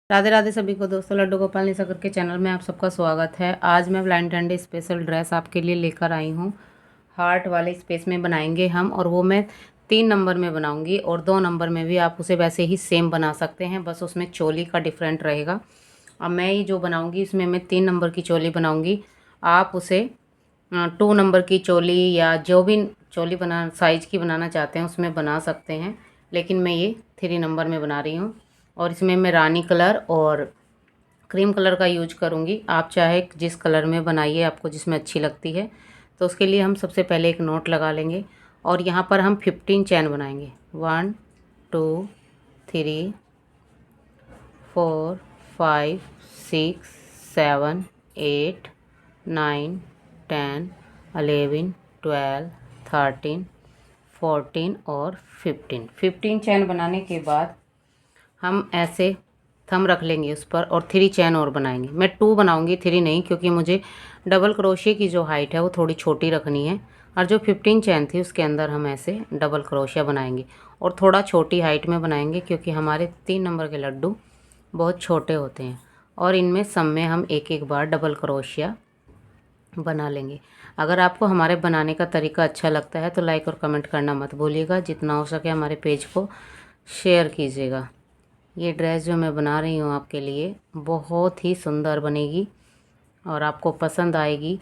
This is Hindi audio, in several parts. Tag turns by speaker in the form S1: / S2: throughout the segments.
S1: राधे राधे सभी को दोस्तों, लड्डू गोपाल निसागर के चैनल में आप सबका स्वागत है। आज मैं वैलेंटाइन डे स्पेशल ड्रेस आपके लिए लेकर आई हूँ। हार्ट वाले स्पेस में बनाएंगे हम, और वो मैं 3 नंबर में बनाऊंगी और 2 नंबर में भी आप उसे वैसे ही सेम बना सकते हैं, बस उसमें चोली का डिफरेंट रहेगा। अब मैं ये जो बनाऊंगी इसमें मैं 3 नंबर की चोली बनाऊंगी। आप उसे 2 नंबर की चोली या जो भी चोली बना साइज़ की बनाना चाहते हैं उसमें बना सकते हैं, लेकिन मैं ये 3 नंबर में बना रही हूँ। और इसमें मैं रानी कलर और क्रीम कलर का यूज करूँगी। आप चाहे जिस कलर में बनाइए, आपको जिसमें अच्छी लगती है। तो उसके लिए हम सबसे पहले एक नोट लगा लेंगे और यहाँ पर हम 15 चैन बनाएंगे। 1 2 3 4 5 6 7 8 9 10 11 12 13 14 और 15 चैन बनाने के बाद हम ऐसे थंब रख लेंगे उस पर और 3 चैन और बनाएंगे। मैं 2 बनाऊंगी, 3 नहीं, क्योंकि मुझे डबल क्रोशिया की जो हाइट है वो थोड़ी छोटी रखनी है। और जो 15 चैन थी उसके अंदर हम ऐसे डबल क्रोशिया बनाएंगे और थोड़ा छोटी हाइट में बनाएंगे, क्योंकि हमारे 3 नंबर के लड्डू बहुत छोटे होते हैं और इनमें सब में हम एक एक बार डबल क्रोशिया बना लेंगे। अगर आपको हमारे बनाने का तरीका अच्छा लगता है तो लाइक और कमेंट करना मत भूलिएगा। जितना हो सके हमारे पेज को शेयर कीजिएगा। ये ड्रेस जो मैं बना रही हूँ आपके लिए बहुत ही सुंदर बनेगी और आपको पसंद आएगी।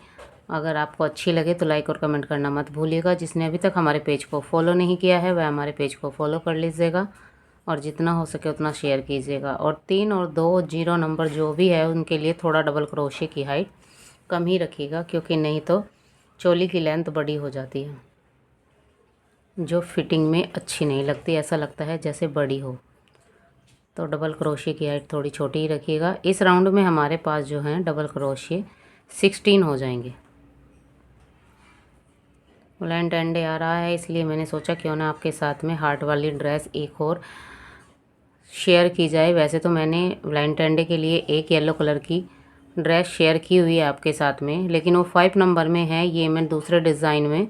S1: अगर आपको अच्छी लगे तो लाइक और कमेंट करना मत भूलिएगा। जिसने अभी तक हमारे पेज को फॉलो नहीं किया है वह हमारे पेज को फॉलो कर लीजिएगा और जितना हो सके उतना शेयर कीजिएगा। और 3 और 2 जीरो नंबर जो भी है उनके लिए थोड़ा डबल क्रोशे की हाइट कम ही रखिएगा, क्योंकि नहीं तो चोली की लेंथ बड़ी हो जाती है, जो फिटिंग में अच्छी नहीं लगती, ऐसा लगता है जैसे बड़ी हो। तो डबल क्रोशिया की हाइट थोड़ी छोटी ही रखिएगा। इस राउंड में हमारे पास जो है डबल क्रोशिया 16 हो जाएंगे। वैलेंटाइन डे आ रहा है, इसलिए मैंने सोचा क्यों ना आपके साथ में हार्ट वाली ड्रेस एक और शेयर की जाए। वैसे तो मैंने वैलेंटाइन डे के लिए एक येलो कलर की ड्रेस शेयर की हुई है आपके साथ में, लेकिन वो 5 नंबर में है। ये मैं दूसरे डिज़ाइन में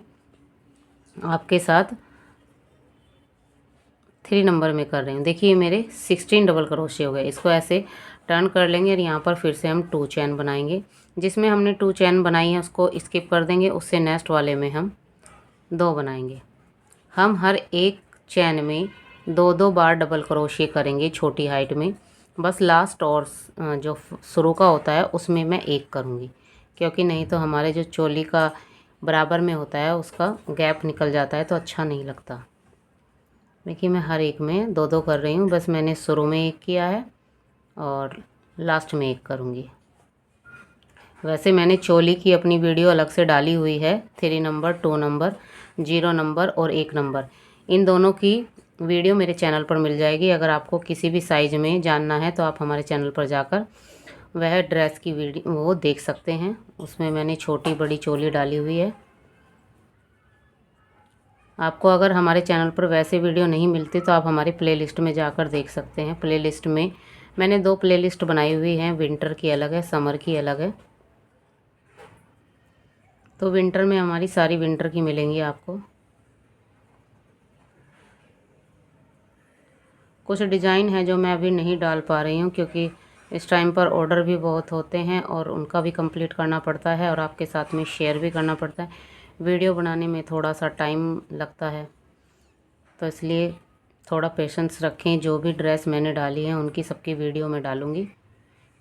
S1: आपके साथ 3 नंबर में कर रही हूँ। देखिए मेरे 16 डबल क्रोशिया हो गए। इसको ऐसे टर्न कर लेंगे और यहाँ पर फिर से हम 2 चैन बनाएंगे। जिसमें हमने 2 चैन बनाई है उसको स्किप कर देंगे, उससे नेक्स्ट वाले में हम 2 बनाएंगे। हम हर एक चैन में 2-2 बार डबल क्रोशिया करेंगे छोटी हाइट में। बस लास्ट और जो शुरू का होता है उसमें मैं एक करूँगी, क्योंकि नहीं तो हमारे जो चोली का बराबर में होता है उसका गैप निकल जाता है तो अच्छा नहीं लगता। देखिए मैं हर एक में 2-2 कर रही हूँ। बस मैंने शुरू में एक किया है और लास्ट में एक करूँगी। वैसे मैंने चोली की अपनी वीडियो अलग से डाली हुई है। 3 नंबर, 2 नंबर, 0 नंबर और 1 नंबर, इन दोनों की वीडियो मेरे चैनल पर मिल जाएगी। अगर आपको किसी भी साइज़ में जानना है तो आप हमारे चैनल पर जाकर वह ड्रेस की वीडियो वो देख सकते हैं। उसमें मैंने छोटी बड़ी चोली डाली हुई है। आपको अगर हमारे चैनल पर वैसे वीडियो नहीं मिलती तो आप हमारी प्लेलिस्ट में जाकर देख सकते हैं। प्लेलिस्ट में मैंने 2 प्लेलिस्ट बनाई हुई हैं, विंटर की अलग है, समर की अलग है। तो विंटर में हमारी सारी विंटर की मिलेंगी आपको। कुछ डिज़ाइन है जो मैं अभी नहीं डाल पा रही हूँ, क्योंकि इस टाइम पर ऑर्डर भी बहुत होते हैं और उनका भी कंप्लीट करना पड़ता है और आपके साथ में शेयर भी करना पड़ता है। वीडियो बनाने में थोड़ा सा टाइम लगता है, तो इसलिए थोड़ा पेशेंस रखें। जो भी ड्रेस मैंने डाली है उनकी सबकी वीडियो मैं डालूँगी,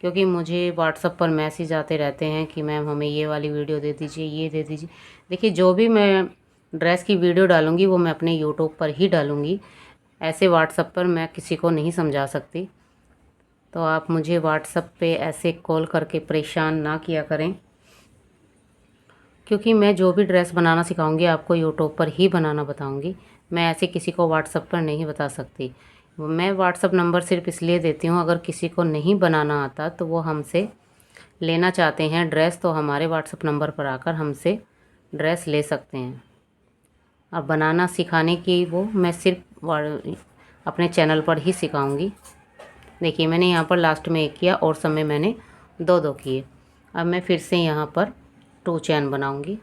S1: क्योंकि मुझे व्हाट्सएप पर मैसेज आते रहते हैं कि मैम हमें ये वाली वीडियो दे दीजिए, ये दे दीजिए। देखिए जो भी मैं ड्रेस की वीडियो डालूँगी वो मैं अपने यूट्यूब पर ही डालूँगी। ऐसे व्हाट्सएप पर मैं किसी को नहीं समझा सकती, तो आप मुझे व्हाट्सएप पे ऐसे कॉल करके परेशान ना किया करें, क्योंकि मैं जो भी ड्रेस बनाना सिखाऊंगी आपको यूट्यूब पर ही बनाना बताऊंगी। मैं ऐसे किसी को व्हाट्सएप पर नहीं बता सकती। मैं व्हाट्सएप नंबर सिर्फ इसलिए देती हूँ, अगर किसी को नहीं बनाना आता तो वो हमसे लेना चाहते हैं ड्रेस, तो हमारे व्हाट्सएप नंबर पर आकर हमसे ड्रेस ले सकते हैं। और बनाना सिखाने की वो मैं सिर्फ अपने चैनल पर ही सिखाऊंगी। देखिए मैंने यहाँ पर लास्ट में एक किया और सब में मैंने 2-2 किए। अब मैं फिर से यहाँ पर 2 चैन बनाऊंगी।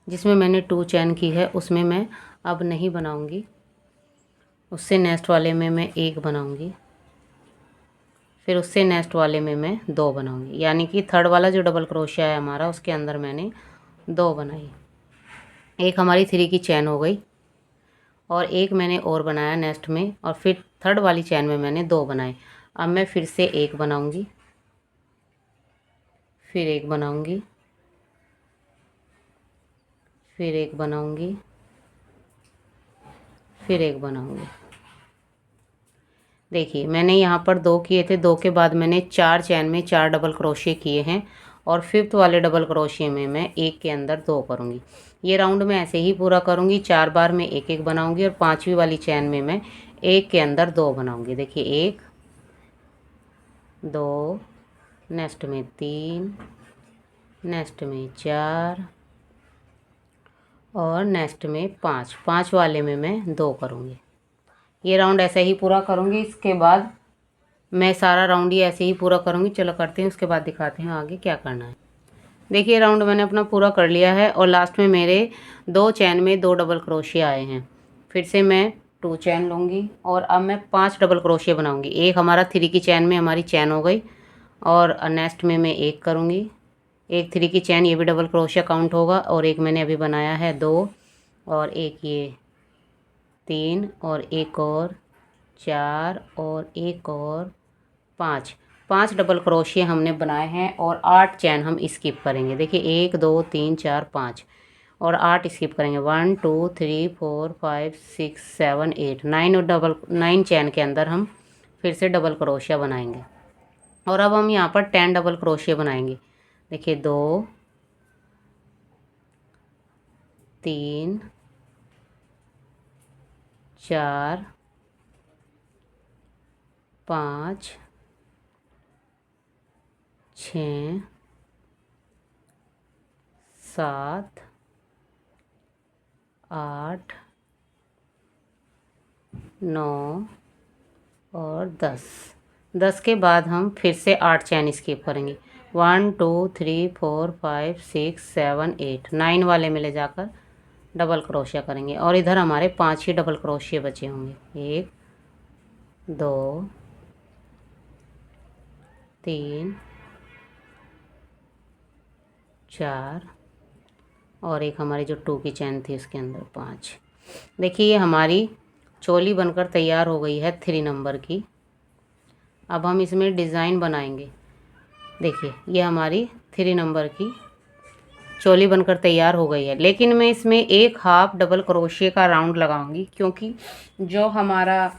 S1: जिसमें मैंने 2 चैन की है उसमें मैं अब नहीं बनाऊंगी, उससे नेक्स्ट वाले में मैं 1 बनाऊंगी, फिर उससे नेक्स्ट वाले में मैं 2 बनाऊंगी। यानी कि थर्ड वाला जो डबल क्रोशिया है हमारा उसके अंदर मैंने 2 बनाई। एक हमारी 3 की चैन हो गई और एक मैंने और बनाया नेक्स्ट में, और फिर थर्ड वाली चैन में मैंने 2 बनाए। अब मैं फिर से 1 बनाऊंगी, फिर 1 बनाऊंगी, फिर 1 बनाऊंगी, फिर 1 बनाऊंगी। देखिए मैंने यहाँ पर 2 किए थे, 2 के बाद मैंने 4 चैन में 4 डबल क्रोशिया किए हैं, और फिफ्थ वाले डबल क्रोशिया में मैं 1 के अंदर 2 करूँगी। ये राउंड मैं ऐसे ही पूरा करूँगी, 4 बार में 1 1 बनाऊँगी, और 5वीं वाली चैन में मैं 1 के अंदर 2 बनाऊँगी। देखिए 1 2, नेक्स्ट में 3, नेक्स्ट में 4 और नेक्स्ट में 5, 5 वाले में मैं 2 करूँगी। ये राउंड ऐसे ही पूरा करूँगी। इसके बाद मैं सारा राउंड ही ऐसे ही पूरा करूँगी। चलो करते हैं, उसके बाद दिखाते हैं आगे क्या करना है। देखिए राउंड मैंने अपना पूरा कर लिया है और लास्ट में मेरे 2 चैन में 2 डबल क्रोशिया आए हैं। फिर से मैं 2 चैन लूँगी और अब मैं 5 डबल क्रोशिया बनाऊँगी। एक हमारा 3 की चैन में हमारी चैन हो गई, और नेक्स्ट में मैं 1 करूँगी, एक 3 की चैन, ये भी डबल क्रोशिया काउंट होगा, और एक मैंने अभी बनाया है 2, और एक ये 3, और एक और 4, और एक और 5, 5 डबल क्रोशिया हमने बनाए हैं, और 8 चैन हम स्किप करेंगे। देखिए 1 2 3 4 5 और 8 स्किप करेंगे। 1 2 3 4 5 6 7 8 9, और 9 चैन के अंदर हम फिर से डबल क्रोशिया बनाएंगे। और अब हम यहाँ पर 10 डबल क्रोशिया बनाएंगे। देखिए 2 3 4 5 6 7 8 9 और 10 के बाद हम फिर से 8 चैन स्किप करेंगे। 1 2 3 4 5 6 7 8 9 वाले में ले जाकर डबल क्रोशिया करेंगे, और इधर हमारे 5 ही डबल क्रोशिया बचे होंगे। 1 2 3 4, और एक हमारी जो 2 की चैन थी उसके अंदर 5। देखिए ये हमारी चोली बनकर तैयार हो गई है 3 नंबर की। अब हम इसमें डिज़ाइन बनाएंगे। देखिए ये हमारी 3 नंबर की चोली बनकर तैयार हो गई है, लेकिन मैं इसमें एक हाफ डबल क्रोशिया का राउंड लगाऊंगी, क्योंकि जो हमारा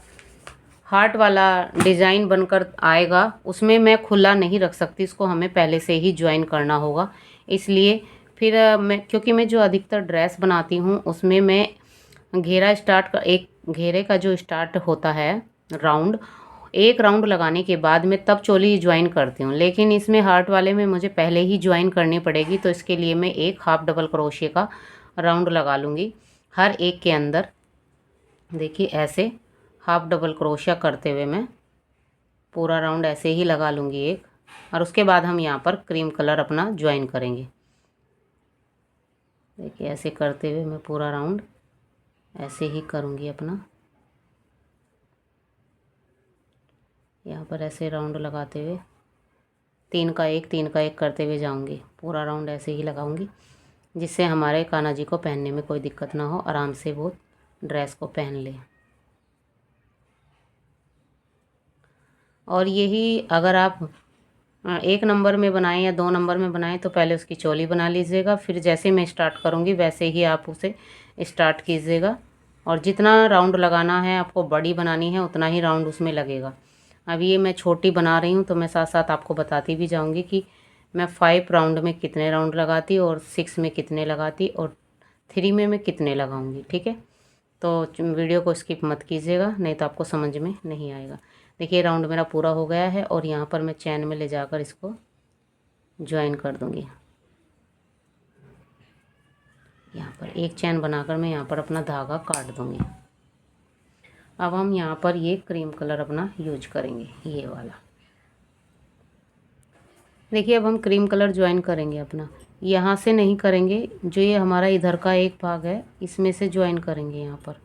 S1: हार्ट वाला डिज़ाइन बनकर आएगा उसमें मैं खुला नहीं रख सकती, इसको हमें पहले से ही ज्वाइन करना होगा। इसलिए फिर क्योंकि मैं जो अधिकतर ड्रेस बनाती हूँ उसमें मैं घेरा एक घेरे का जो स्टार्ट होता है राउंड, एक राउंड लगाने के बाद मैं तब चोली ज्वाइन करती हूँ, लेकिन इसमें हार्ट वाले में मुझे पहले ही ज्वाइन करनी पड़ेगी, तो इसके लिए मैं एक हाफ डबल क्रोशिया का राउंड लगा लूँगी हर एक के अंदर। देखिए ऐसे हाफ डबल क्रोशिया करते हुए मैं पूरा राउंड ऐसे ही लगा लूँगी एक, और उसके बाद हम यहाँ पर क्रीम कलर अपना ज्वाइन करेंगे। देखिए ऐसे करते हुए मैं पूरा राउंड ऐसे ही करूँगी अपना, यहाँ पर ऐसे राउंड लगाते हुए 3 का 1 3 का 1 करते हुए जाऊँगी। पूरा राउंड ऐसे ही लगाऊँगी, जिससे हमारे कान्हा जी को पहनने में कोई दिक्कत ना हो, आराम से वो ड्रेस को पहन ले। और यही अगर आप 1 नंबर में बनाएं या 2 नंबर में बनाएं तो पहले उसकी चोली बना लीजिएगा, फिर जैसे मैं स्टार्ट करूँगी वैसे ही आप उसे स्टार्ट कीजिएगा। और जितना राउंड लगाना है आपको बड़ी बनानी है उतना ही राउंड उसमें लगेगा। अब ये मैं छोटी बना रही हूँ तो मैं साथ साथ आपको बताती भी जाऊँगी कि मैं 5 राउंड में कितने राउंड लगाती और 6 में कितने लगाती और 3 में मैं कितने लगाऊँगी। ठीक है, तो वीडियो को स्किप मत कीजिएगा, नहीं तो आपको समझ में नहीं आएगा। देखिए राउंड मेरा पूरा हो गया है, और यहाँ पर मैं चैन में ले जाकर इसको ज्वाइन कर दूँगी। यहाँ पर एक चैन बनाकर मैं यहाँ पर अपना धागा काट दूँगी। अब हम यहाँ पर ये क्रीम कलर अपना यूज करेंगे, ये वाला। देखिए अब हम क्रीम कलर ज्वाइन करेंगे अपना। यहाँ से नहीं करेंगे, जो ये हमारा इधर का एक भाग है इसमें से ज्वाइन करेंगे यहाँ पर।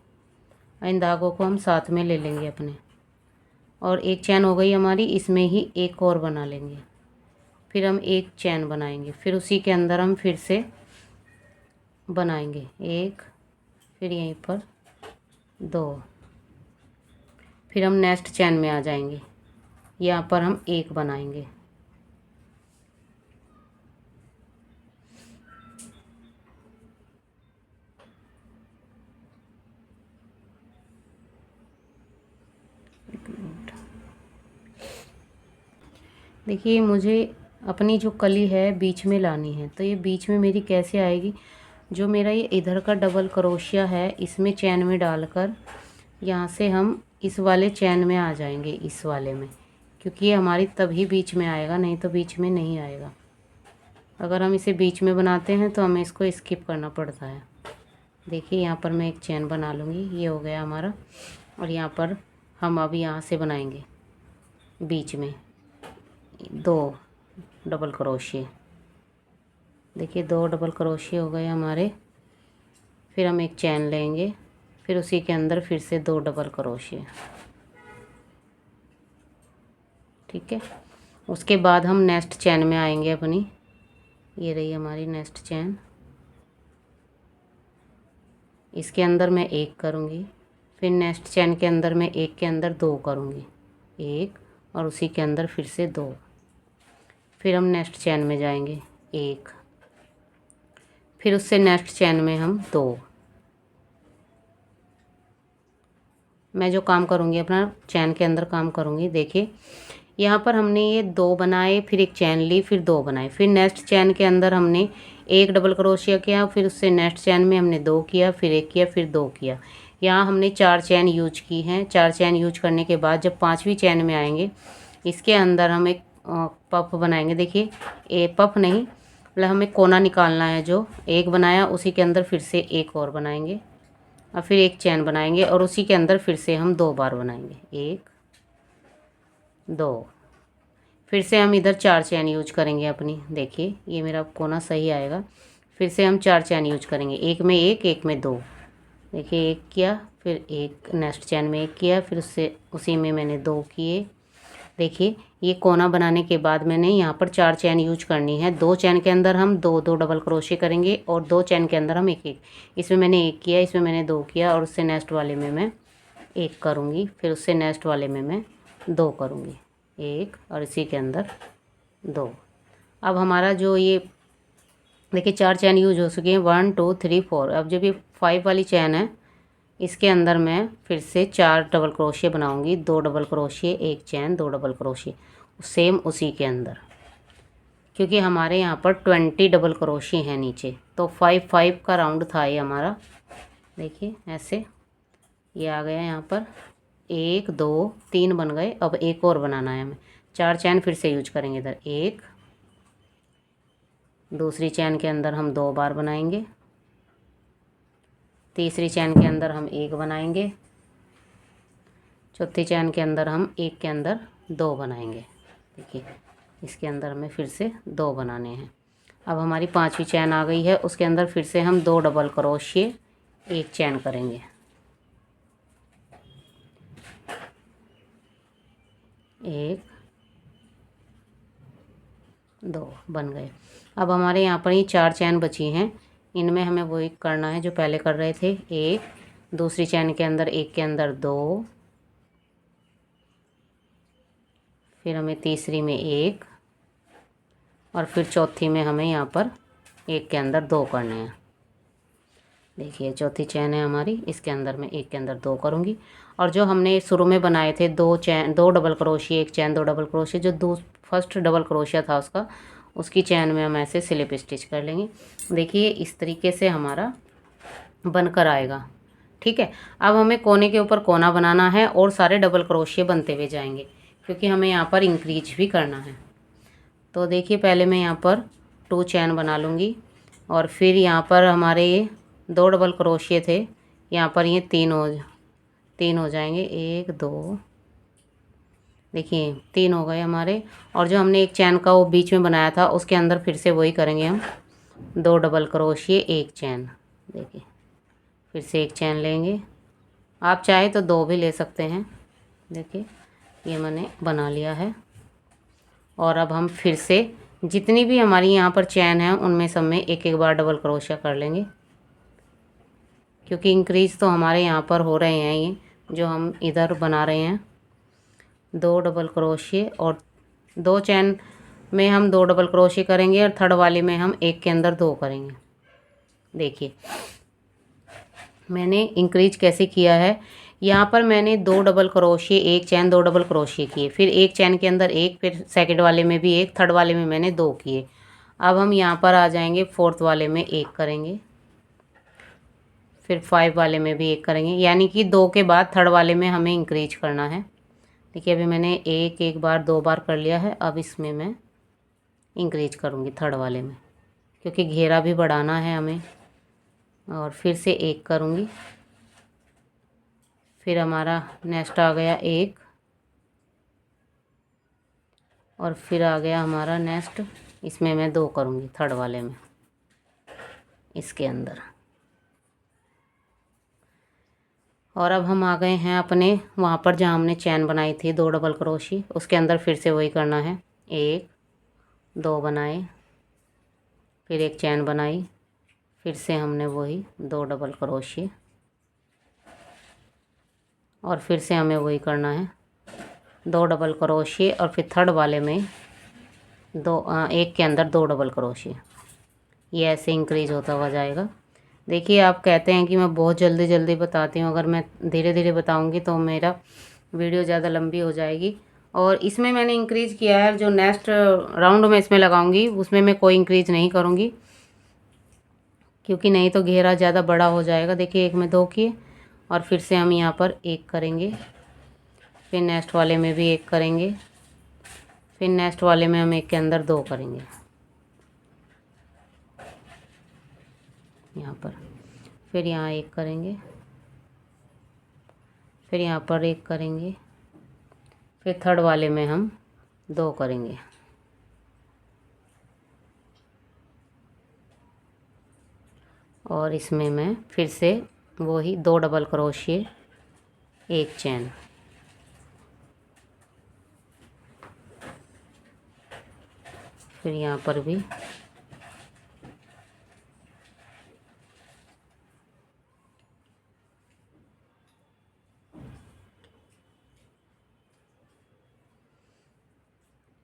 S1: इन धागों को हम साथ में ले लेंगे अपने, और एक चैन हो गई हमारी, इसमें ही एक और बना लेंगे। फिर हम एक चैन बनाएंगे, फिर उसी के अंदर हम फिर से बनाएंगे एक, फिर यहीं पर दो, फिर हम नेक्स्ट चैन में आ जाएंगे, यहाँ पर हम एक बनाएंगे। देखिए मुझे अपनी जो कली है बीच में लानी है, तो ये बीच में मेरी कैसे आएगी, जो मेरा ये इधर का डबल क्रोशिया है इसमें चैन में डालकर यहाँ से हम इस वाले चैन में आ जाएंगे, इस वाले में, क्योंकि ये हमारी तभी बीच में आएगा, नहीं तो बीच में नहीं आएगा। अगर हम इसे बीच में बनाते हैं तो हमें इसको स्किप करना पड़ता है। देखिए यहाँ पर मैं एक चैन बना लूँगी, ये हो गया हमारा। और यहाँ पर हम अब यहाँ से बनाएंगे बीच में 2 डबल क्रोशिया। देखिए 2 डबल क्रोशिया हो गए हमारे। फिर हम एक चैन लेंगे, फिर उसी के अंदर फिर से 2 डबल क्रोशिया। ठीक है, उसके बाद हम नेक्स्ट चैन में आएंगे अपनी, ये रही हमारी नेक्स्ट चैन। इसके अंदर मैं एक करूँगी, फिर नेक्स्ट चैन के अंदर मैं एक के अंदर 2 करूँगी, एक, और उसी के अंदर फिर से 2। फिर हम नेक्स्ट चैन में जाएंगे एक, फिर उससे नेक्स्ट चैन में हम 2। मैं जो काम करूँगी अपना चैन के अंदर काम करूँगी। देखिए यहाँ पर हमने ये 2 बनाए, फिर एक चैन ली, फिर 2 बनाए, फिर नेक्स्ट चैन के अंदर हमने एक डबल क्रोशिया किया, फिर उससे नेक्स्ट चैन में हमने 2 किया, फिर एक किया, फिर 2 किया। यहाँ हमने 4 चैन यूज की हैं। 4 चैन यूज करने के बाद जब 5वीं चैन में आएंगे, इसके अंदर हम एक पफ बनाएंगे। देखिए ये पफ नहीं, मतलब हमें कोना निकालना है। जो एक बनाया उसी के अंदर फिर से एक और बनाएंगे, और फिर एक चैन बनाएंगे, और उसी के अंदर फिर से हम 2 बार बनाएंगे, 1 2। फिर से हम इधर 4 चैन यूज करेंगे अपनी। देखिए ये मेरा कोना सही आएगा। फिर से हम 4 चैन यूज करेंगे, एक में एक, एक में 2। देखिए एक किया, फिर एक नेक्स्ट चैन में एक किया, फिर उससे उसी में मैंने 2 किए। देखिए ये कोना बनाने के बाद मैंने यहाँ पर 4 चैन यूज करनी है। 2 चैन के अंदर हम 2 डबल क्रोशे करेंगे, और 2 चैन के अंदर हम एक एक। इसमें मैंने एक किया, इसमें मैंने 2 किया, और उससे नेक्स्ट वाले में मैं एक करूँगी, फिर उससे नेक्स्ट वाले में मैं 2 करूँगी, एक, और इसी के अंदर 2। अब हमारा जो ये देखिए 4 चैन यूज हो चुकी हैं, 1 2 3 4। अब जब ये 5 वाली चैन है, इसके अंदर मैं फिर से 4 डबल क्रोशिया बनाऊंगी, 2 डबल क्रोशिया, एक चैन, 2 डबल क्रोशिया, सेम उसी के अंदर, क्योंकि हमारे यहाँ पर 20 डबल क्रोशिया हैं नीचे, तो 5 5 का राउंड था ये हमारा। देखिए ऐसे ये आ गया यहाँ पर, 1 2 3 बन गए। अब एक और बनाना है हमें। 4 चैन फिर से यूज करेंगे इधर, एक, दूसरी चैन के अंदर हम 2 बार बनाएंगे, तीसरी चैन के अंदर हम 1 बनाएंगे, चौथी चैन के अंदर हम एक के अंदर 2 बनाएंगे। देखिए इसके अंदर हमें फिर से 2 बनाने हैं। अब हमारी 5वीं चैन आ गई है, उसके अंदर फिर से हम 2 डबल क्रोशिया, एक चैन करेंगे, एक 2 बन गए। अब हमारे यहाँ पर ये 4 चैन बची हैं, इनमें हमें वही करना है जो पहले कर रहे थे। एक, दूसरी चैन के अंदर एक के अंदर 2, फिर हमें तीसरी में 1, और फिर चौथी में हमें यहाँ पर एक के अंदर 2 करने हैं। देखिए चौथी चैन है हमारी, इसके अंदर मैं एक के अंदर 2 करूँगी। और जो हमने शुरू में बनाए थे 2 डबल क्रोशिया, एक चैन, 2 डबल क्रोशिया, जो फर्स्ट डबल क्रोशिया था उसकी चैन में हम ऐसे स्लिप स्टिच कर लेंगे। देखिए इस तरीके से हमारा बनकर आएगा। ठीक है, अब हमें कोने के ऊपर कोना बनाना है, और सारे डबल क्रोशिया बनते हुए जाएंगे, क्योंकि हमें यहाँ पर इंक्रीज भी करना है। तो देखिए पहले मैं यहाँ पर 2 चैन बना लूँगी, और फिर यहाँ पर हमारे ये 2 डबल क्रोशिया थे, यहाँ पर ये 3 हो जाएंगे, 1 2। देखिए 3 हो गए हमारे। और जो हमने एक चैन का वो बीच में बनाया था, उसके अंदर फिर से वही करेंगे हम, 2 डबल क्रोशिए, एक चैन। देखिए फिर से एक चैन लेंगे, आप चाहे तो 2 भी ले सकते हैं। देखिए ये मैंने बना लिया है। और अब हम फिर से जितनी भी हमारी यहाँ पर चैन है उनमें सब में एक एक बार डबल क्रोशिया कर लेंगे, क्योंकि इंक्रीज तो हमारे यहाँ पर हो रहे हैं, ये जो हम इधर बना रहे हैं। 2 डबल क्रोशिए और 2 चैन में हम 2 डबल क्रोशिए करेंगे और थर्ड वाले में हम एक के अंदर 2 करेंगे। देखिए मैंने इंक्रीज कैसे किया है, यहाँ पर मैंने 2 डबल क्रोशिए, एक चैन, 2 डबल क्रोशिए किए, फिर एक चैन के अंदर एक, फिर सेकंड वाले में भी एक, थर्ड वाले में मैंने 2 किए। अब हम यहाँ पर आ जाएंगे, फोर्थ वाले में एक करेंगे, फिर 5 वाले में भी एक करेंगे, यानी कि 2 के बाद थर्ड वाले में हमें इंक्रीज करना है। देखिए अभी मैंने एक बार 2 बार कर लिया है, अब इसमें मैं इंक्रीज करूँगी थर्ड वाले में, क्योंकि घेरा भी बढ़ाना है हमें। और फिर से एक करूँगी, फिर हमारा नेक्स्ट आ गया एक, और फिर आ गया हमारा नेक्स्ट, इसमें मैं 2 करूँगी थर्ड वाले में, इसके अंदर। और अब हम आ गए हैं अपने वहाँ पर जहाँ हमने चैन बनाई थी 2 डबल क्रोशी, उसके अंदर फिर से वही करना है। 1 2 बनाए, फिर एक चैन बनाई, फिर से हमने वही 2 डबल क्रोशी, और फिर से हमें वही करना है 2 डबल क्रोशिए, और फिर थर्ड वाले में एक के अंदर 2 डबल क्रोशिए। ये ऐसे इंक्रीज होता हुआ जाएगा। देखिए आप कहते हैं कि मैं बहुत जल्दी जल्दी बताती हूँ, अगर मैं धीरे धीरे बताऊँगी तो मेरा वीडियो ज़्यादा लंबी हो जाएगी। और इसमें मैंने इंक्रीज किया है, जो नेक्स्ट राउंड में इसमें लगाऊंगी उसमें मैं कोई इंक्रीज नहीं करूँगी, क्योंकि नहीं तो घेरा ज़्यादा बड़ा हो जाएगा। देखिए एक में 2 किए, और फिर से हम यहाँ पर एक करेंगे, फिर नेक्स्ट वाले में भी एक करेंगे, फिर नेक्स्ट वाले में हम एक के अंदर 2 करेंगे यहाँ पर, फिर यहाँ एक करेंगे, फिर यहाँ पर एक करेंगे, फिर थर्ड वाले में हम 2 करेंगे। और इसमें मैं फिर से वही 2 डबल क्रोशिए, एक चैन, फिर यहाँ पर भी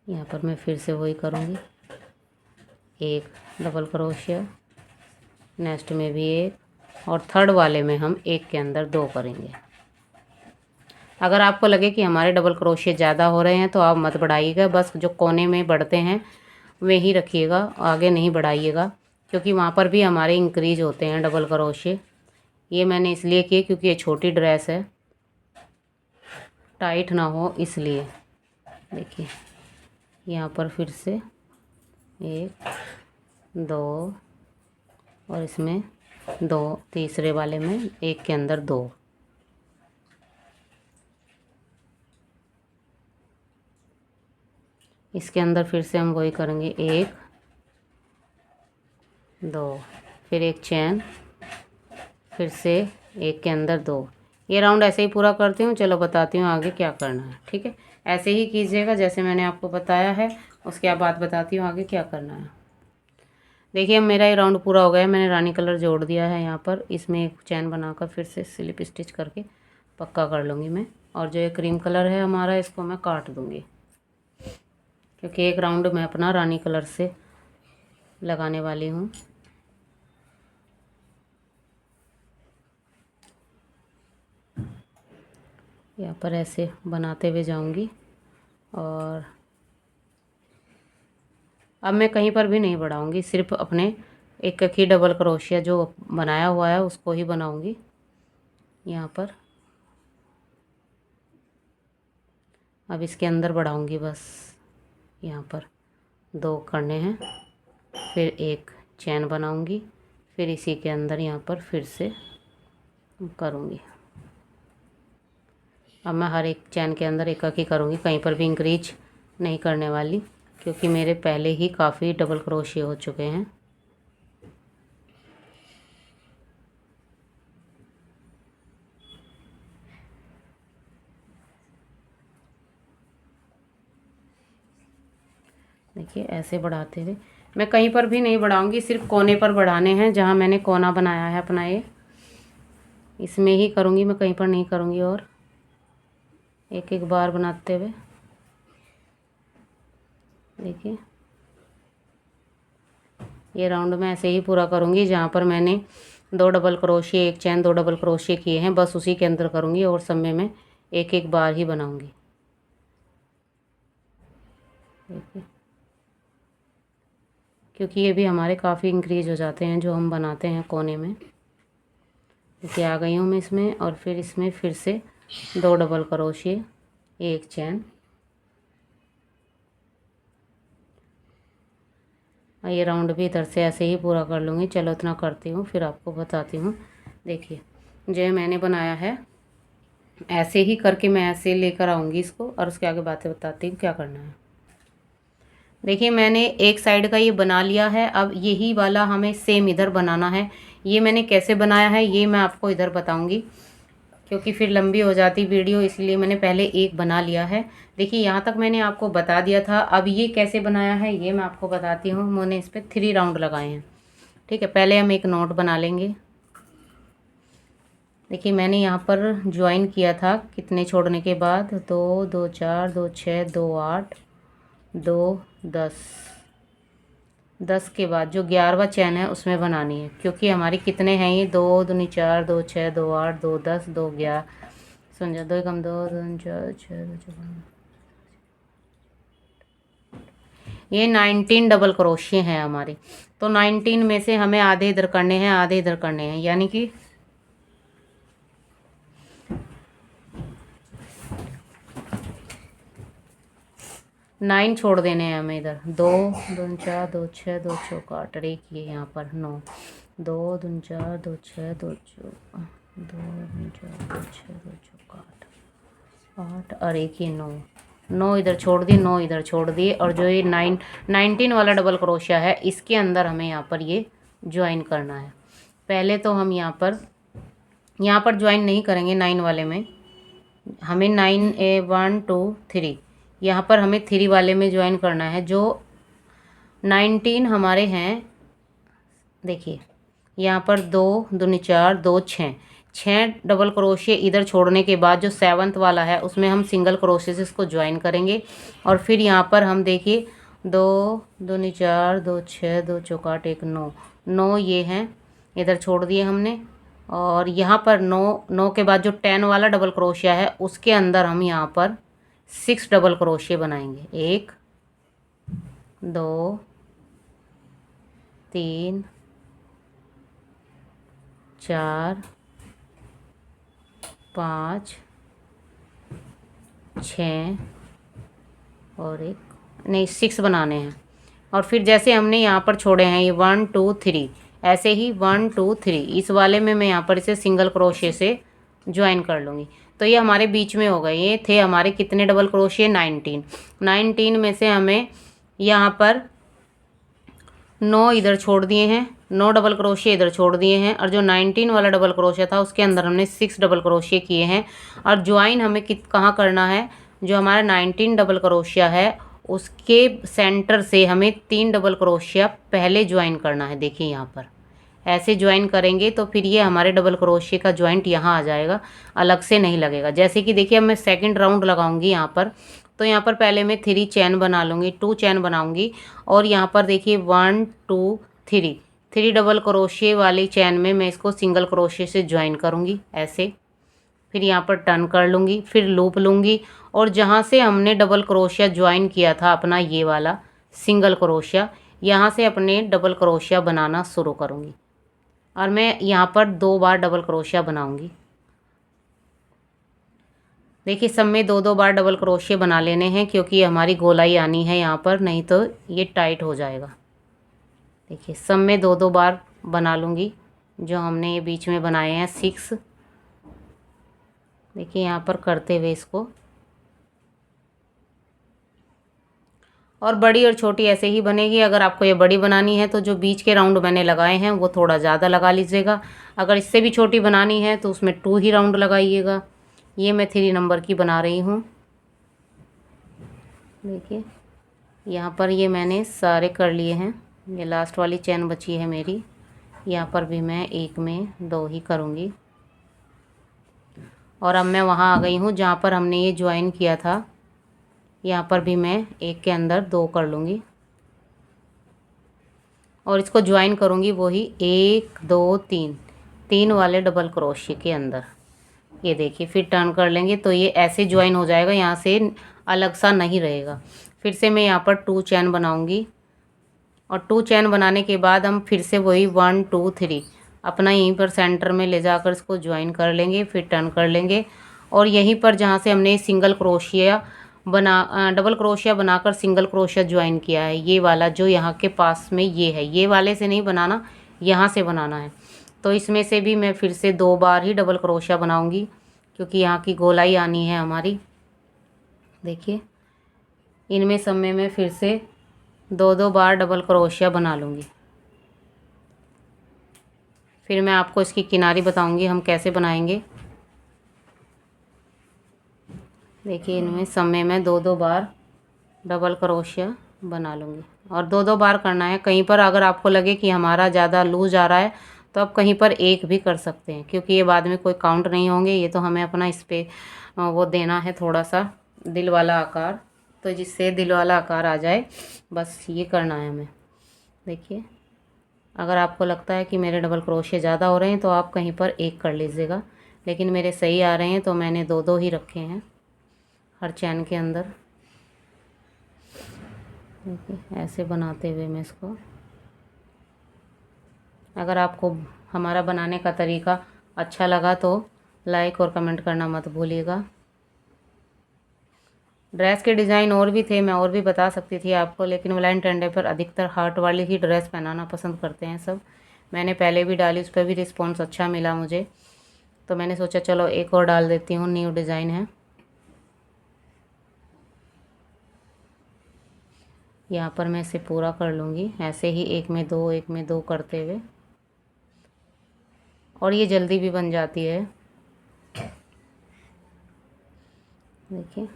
S1: यहाँ पर मैं फिर से वही करूँगी, एक डबल क्रोशिया, नेक्स्ट में भी एक, और थर्ड वाले में हम एक के अंदर 2 करेंगे। अगर आपको लगे कि हमारे डबल क्रोशिया ज़्यादा हो रहे हैं तो आप मत बढ़ाइएगा, बस जो कोने में बढ़ते हैं वे ही रखिएगा, आगे नहीं बढ़ाइएगा, क्योंकि वहाँ पर भी हमारे इंक्रीज होते हैं डबल क्रोशिया। ये मैंने इसलिए किए क्योंकि ये छोटी ड्रेस है, टाइट ना हो इसलिए। देखिए यहाँ पर फिर से 1 2, और इसमें 2, तीसरे वाले में एक के अंदर 2। इसके अंदर फिर से हम वही करेंगे, 1 2, फिर एक चैन, फिर से एक के अंदर 2। ये राउंड ऐसे ही पूरा करती हूँ। चलो बताती हूँ आगे क्या करना है, ठीक है। ऐसे ही कीजिएगा जैसे मैंने आपको बताया है, उसके बाद बताती हूँ आगे क्या करना है। देखिए अब मेरा ये राउंड पूरा हो गया है, मैंने रानी कलर जोड़ दिया है यहाँ पर, इसमें एक चैन बनाकर फिर से स्लिप स्टिच करके पक्का कर लूँगी मैं। और जो ये क्रीम कलर है हमारा, इसको मैं काट दूँगी, क्योंकि एक राउंड मैं अपना रानी कलर से लगाने वाली हूँ। यहाँ पर ऐसे बनाते हुए जाऊँगी, और अब मैं कहीं पर भी नहीं बढ़ाऊँगी, सिर्फ अपने एक ही डबल क्रोशिया जो बनाया हुआ है उसको ही बनाऊँगी। यहाँ पर अब इसके अंदर बढ़ाऊँगी, बस यहाँ पर 2 करने हैं, फिर एक चैन बनाऊँगी, फिर इसी के अंदर यहाँ पर फिर से करूँगी। अब मैं हर एक चैन के अंदर एक ही करूँगी, कहीं पर भी इंक्रीज नहीं करने वाली, क्योंकि मेरे पहले ही काफ़ी डबल क्रोशिया हो चुके हैं। देखिए ऐसे बढ़ाते हुए, मैं कहीं पर भी नहीं बढ़ाऊंगी, सिर्फ कोने पर बढ़ाने हैं। जहाँ मैंने कोना बनाया है अपना ये, इसमें ही करूँगी मैं, कहीं पर नहीं करूँगी। और एक एक बार बनाते हुए देखिए, ये राउंड में ऐसे ही पूरा करूँगी। जहाँ पर मैंने 2 डबल क्रोशिया, एक चैन, 2 डबल क्रोशिया किए हैं, बस उसी के अंदर करूँगी। और सब में मैं एक एक बार ही बनाऊँगी। देखिए, क्योंकि ये भी हमारे काफ़ी इंक्रीज हो जाते हैं जो हम बनाते हैं कोने में। देखिए आ गई हूँ मैं इसमें, और फिर इसमें फिर से 2 डबल क्रोशिया, एक चैन। ये राउंड भी इधर से ऐसे ही पूरा कर लूँगी। चलो इतना करती हूँ, फिर आपको बताती हूँ। देखिए जो मैंने बनाया है, ऐसे ही करके मैं ऐसे लेकर आऊँगी इसको, और उसके आगे बातें बताती हूँ क्या करना है। देखिए मैंने एक साइड का ये बना लिया है। अब यही वाला हमें सेम इधर बनाना है। ये मैंने कैसे बनाया है ये मैं आपको इधर बताऊँगी, क्योंकि फिर लंबी हो जाती वीडियो, इसलिए मैंने पहले एक बना लिया है। देखिए यहाँ तक मैंने आपको बता दिया था। अब ये कैसे बनाया है ये मैं आपको बताती हूँ। मैंने इस पर 3 राउंड लगाए हैं। ठीक है, पहले हम एक नोट बना लेंगे। देखिए मैंने यहाँ पर ज्वाइन किया था कितने छोड़ने के बाद, 2 2 4 2 6 2 8 2 10, 10 के बाद जो 11वां चैन है उसमें बनानी है। क्योंकि हमारी कितने हैं ये, 2 दूनी 4 2 6 2 8 2 10 2 11, सुन जा, 2 कम 2 2 4 6 2 4, ये 19 डबल क्रोशिये हैं हमारे। तो 19 में से हमें आधे इधर करने हैं, आधे इधर करने हैं, यानी कि 9 छोड़ देने हैं हमें इधर। 2 2 4 2 6 2 चौक 8, और एक ये यहाँ पर 9, 2 2 4 2 6 2 चौक 2 2 4 2 6 2 चौक 8, और एक ये 9, 9 इधर छोड़ दिए, 9 इधर छोड़ दिए। और जो ये 19 वाला डबल क्रोशिया है, इसके अंदर हमें यहाँ पर ये ज्वाइन करना है। पहले तो हम यहाँ पर ज्वाइन नहीं करेंगे 9 वाले में, हमें 9 1 2 3 यहाँ पर हमें 3 वाले में ज्वाइन करना है। जो 19 हमारे हैं, देखिए यहाँ पर 2 दूनी 4 2 6 डबल क्रोशिया इधर छोड़ने के बाद जो 7th वाला है उसमें हम सिंगल क्रोशिया से इसको ज्वाइन करेंगे। और फिर यहाँ पर हम देखिए 2 दूनी 4 2 6 2 चौक 8 1 9, 9 ये हैं इधर छोड़ दिए हमने। और यहाँ पर 9 के बाद जो 10 वाला डबल क्रोशिया है उसके अंदर हम यहाँ पर 6 डबल क्रोशिया बनाएंगे। 1 2 3 4 5 6 और एक नहीं 6 बनाने हैं। और फिर जैसे हमने यहाँ पर छोड़े हैं ये 1 2 3, ऐसे ही 1 2 3 इस वाले में मैं यहाँ पर इसे सिंगल क्रोशिया से ज्वाइन कर लूँगी। तो ये हमारे बीच में हो गए। ये थे हमारे कितने डबल क्रोशिया, 19 में से हमें यहाँ पर 9 इधर छोड़ दिए हैं, 9 डबल क्रोशिया इधर छोड़ दिए हैं। और जो 19 वाला डबल क्रोशिया था उसके अंदर हमने 6 डबल क्रोशिया किए हैं। और ज्वाइन हमें कहाँ करना है, जो हमारा 19 डबल क्रोशिया है उसके सेंटर से हमें 3 डबल क्रोशिया पहले ज्वाइन करना है। देखिए यहाँ पर ऐसे ज्वाइन करेंगे तो फिर ये हमारे डबल क्रोशिया का ज्वाइंट यहाँ आ जाएगा, अलग से नहीं लगेगा। जैसे कि देखिए अब मैं सेकंड राउंड लगाऊंगी यहाँ पर, तो यहाँ पर पहले मैं 3 चैन बना लूँगी, 2 चैन बनाऊँगी। और यहाँ पर देखिए 1 2 3 डबल क्रोशिया वाली चैन में मैं इसको सिंगल क्रोशिया से ज्वाइन करूँगी ऐसे। फिर यहाँ पर टर्न कर लूँगी, फिर लूप लूँगी, और जहाँ से हमने डबल क्रोशिया ज्वाइन किया था अपना ये वाला सिंगल क्रोशिया, यहाँ से अपने डबल क्रोशिया बनाना शुरू करूँगी। और मैं यहाँ पर 2 बार डबल क्रोशिया बनाऊँगी। देखिए सब में 2 बार डबल क्रोशिया बना लेने हैं, क्योंकि हमारी गोलाई आनी है यहाँ पर, नहीं तो ये टाइट हो जाएगा। देखिए सब में 2 बार बना लूँगी जो हमने ये बीच में बनाए हैं 6। देखिए यहाँ पर करते हुए इसको, और बड़ी और छोटी ऐसे ही बनेगी। अगर आपको ये बड़ी बनानी है तो जो बीच के राउंड मैंने लगाए हैं वो थोड़ा ज़्यादा लगा लीजिएगा। अगर इससे भी छोटी बनानी है तो उसमें 2 ही राउंड लगाइएगा। ये मैं 3 नंबर की बना रही हूँ। देखिए यहाँ पर ये मैंने सारे कर लिए हैं। ये लास्ट वाली चेन बची है मेरी, यहाँ पर भी मैं एक में 2 ही करूँगी। और अब मैं वहाँ आ गई हूँ जहाँ पर हमने ये ज्वाइन किया था, यहाँ पर भी मैं एक के अंदर 2 कर लूँगी और इसको ज्वाइन करूँगी वही 1 2 3 3 वाले डबल क्रोशिया के अंदर। ये देखिए, फिर टर्न कर लेंगे तो ये ऐसे ज्वाइन हो जाएगा, यहाँ से अलग सा नहीं रहेगा। फिर से मैं यहाँ पर 2 चैन बनाऊँगी और 2 चैन बनाने के बाद हम फिर से वही 1 2 3 अपना यहीं पर सेंटर में ले जाकर इसको ज्वाइन कर लेंगे, फिर टर्न कर लेंगे और यहीं पर जहाँ से हमने सिंगल क्रोशिया डबल क्रोशिया बनाकर सिंगल क्रोशिया ज्वाइन किया है, ये वाला जो यहाँ के पास में ये है, ये वाले से नहीं बनाना, यहाँ से बनाना है। तो इसमें से भी मैं फिर से 2 बार ही डबल क्रोशिया बनाऊंगी क्योंकि यहाँ की गोलाई आनी है हमारी। देखिए, इनमें सब में मैं फिर से 2 बार डबल क्रोशिया बना लूँगी। फिर मैं आपको इसकी किनारी बताऊंगी हम कैसे बनाएंगे। देखिए, इनमें सब में मैं 2 बार डबल क्रोशिया बना लूँगी और 2 बार करना है। कहीं पर अगर आपको लगे कि हमारा ज़्यादा लूज आ रहा है तो आप कहीं पर एक भी कर सकते हैं, क्योंकि ये बाद में कोई काउंट नहीं होंगे। ये तो हमें अपना इस पे वो देना है थोड़ा सा दिल वाला आकार, तो जिससे दिल वाला आकार आ जाए, बस ये करना है हमें। देखिए, अगर आपको लगता है कि मेरे डबल क्रोशिया ज़्यादा हो रहे हैं तो आप कहीं पर एक कर लीजिएगा, लेकिन मेरे सही आ रहे हैं तो मैंने 2 ही रखे हैं हर चैन के अंदर। देखिए, ऐसे बनाते हुए मैं इसको, अगर आपको हमारा बनाने का तरीका अच्छा लगा तो लाइक और कमेंट करना मत भूलिएगा। ड्रेस के डिज़ाइन और भी थे, मैं और भी बता सकती थी आपको, लेकिन वैलेंटाइन डे पर अधिकतर हार्ट वाली ही ड्रेस पहनाना पसंद करते हैं सब। मैंने पहले भी डाली, उस पर भी रिस्पॉन्स अच्छा मिला मुझे, तो मैंने सोचा चलो एक और डाल देती हूँ, न्यू डिज़ाइन है। यहाँ पर मैं इसे पूरा कर लूँगी ऐसे ही, एक में दो करते हुए, और ये जल्दी भी बन जाती है। देखिए,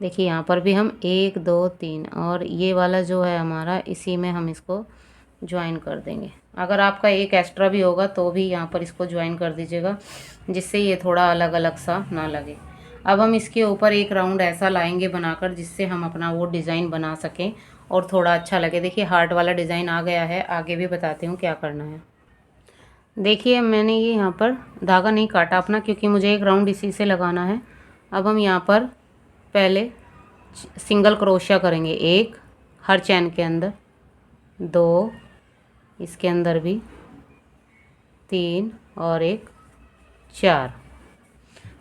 S1: देखिए यहाँ पर भी हम 1 2 3 और ये वाला जो है हमारा, इसी में हम इसको ज्वाइन कर देंगे। अगर आपका एक एक्स्ट्रा भी होगा तो भी यहाँ पर इसको ज्वाइन कर दीजिएगा, जिससे ये थोड़ा अलग अलग सा ना लगे। अब हम इसके ऊपर एक राउंड ऐसा लाएंगे बनाकर, जिससे हम अपना वो डिज़ाइन बना सकें और थोड़ा अच्छा लगे। देखिए, हार्ट वाला डिज़ाइन आ गया है, आगे भी बताती हूँ क्या करना है। देखिए, मैंने ये यहाँ पर धागा नहीं काटा अपना, क्योंकि मुझे एक राउंड इसी से लगाना है। अब हम यहाँ पर पहले सिंगल क्रोशिया करेंगे, 1 हर चैन के अंदर, 2 इसके अंदर भी, 3 और 1 4।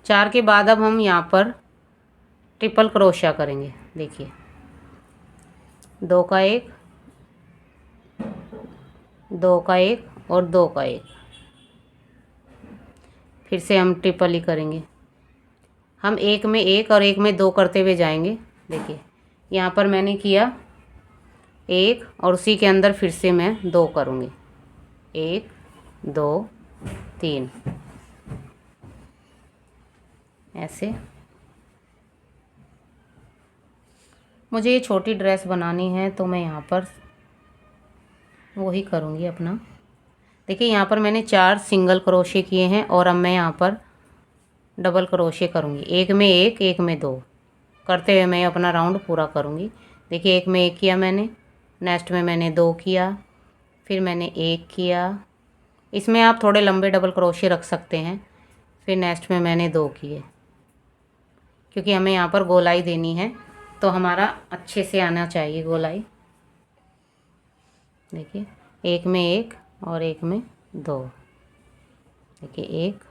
S1: 4 के बाद अब हम यहाँ पर ट्रिपल क्रोशिया करेंगे। देखिए, 2 का 1, 2 का 1 और 2 का 1, फिर से हम ट्रिपल ही करेंगे। हम एक में 1 और एक में 2 करते हुए जाएंगे। देखिए, यहाँ पर मैंने किया 1 और उसी के अंदर फिर से मैं 2 करूँगी, 1 2 3 ऐसे। मुझे ये छोटी ड्रेस बनानी है तो मैं यहाँ पर वही करूँगी अपना। देखिए, यहाँ पर मैंने 4 सिंगल क्रोशे किए हैं और अब मैं यहाँ पर डबल क्रोशे करूँगी, एक में 1 एक में 2 करते हुए मैं अपना राउंड पूरा करूँगी। देखिए, एक में 1 किया मैंने, नेक्स्ट में मैंने 2 किया, फिर मैंने 1 किया, इसमें आप थोड़े लंबे डबल क्रोशे रख सकते हैं, फिर नेक्स्ट में मैंने 2 किए, क्योंकि हमें यहाँ पर गोलाई देनी है तो हमारा अच्छे से आना चाहिए गोलाई। देखिए, एक में 1 और एक में 2। देखिए, 1,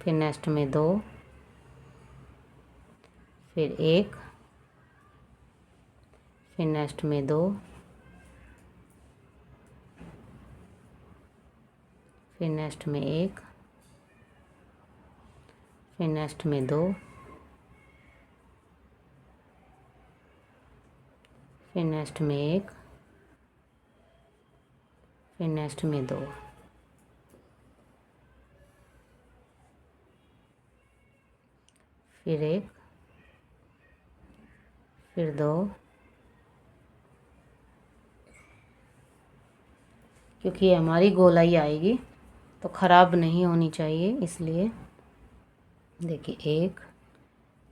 S1: फिर नेक्स्ट में 2, फिर 1, फिर नेक्स्ट में 2, फिर नेक्स्ट में 1, फिर नेक्स्ट में 2, फिर नेक्स्ट में 1, फिर नेक्स्ट में 2, फिर 1, फिर 2, क्योंकि ये हमारी गोलाई आएगी तो ख़राब नहीं होनी चाहिए, इसलिए देखिए 1,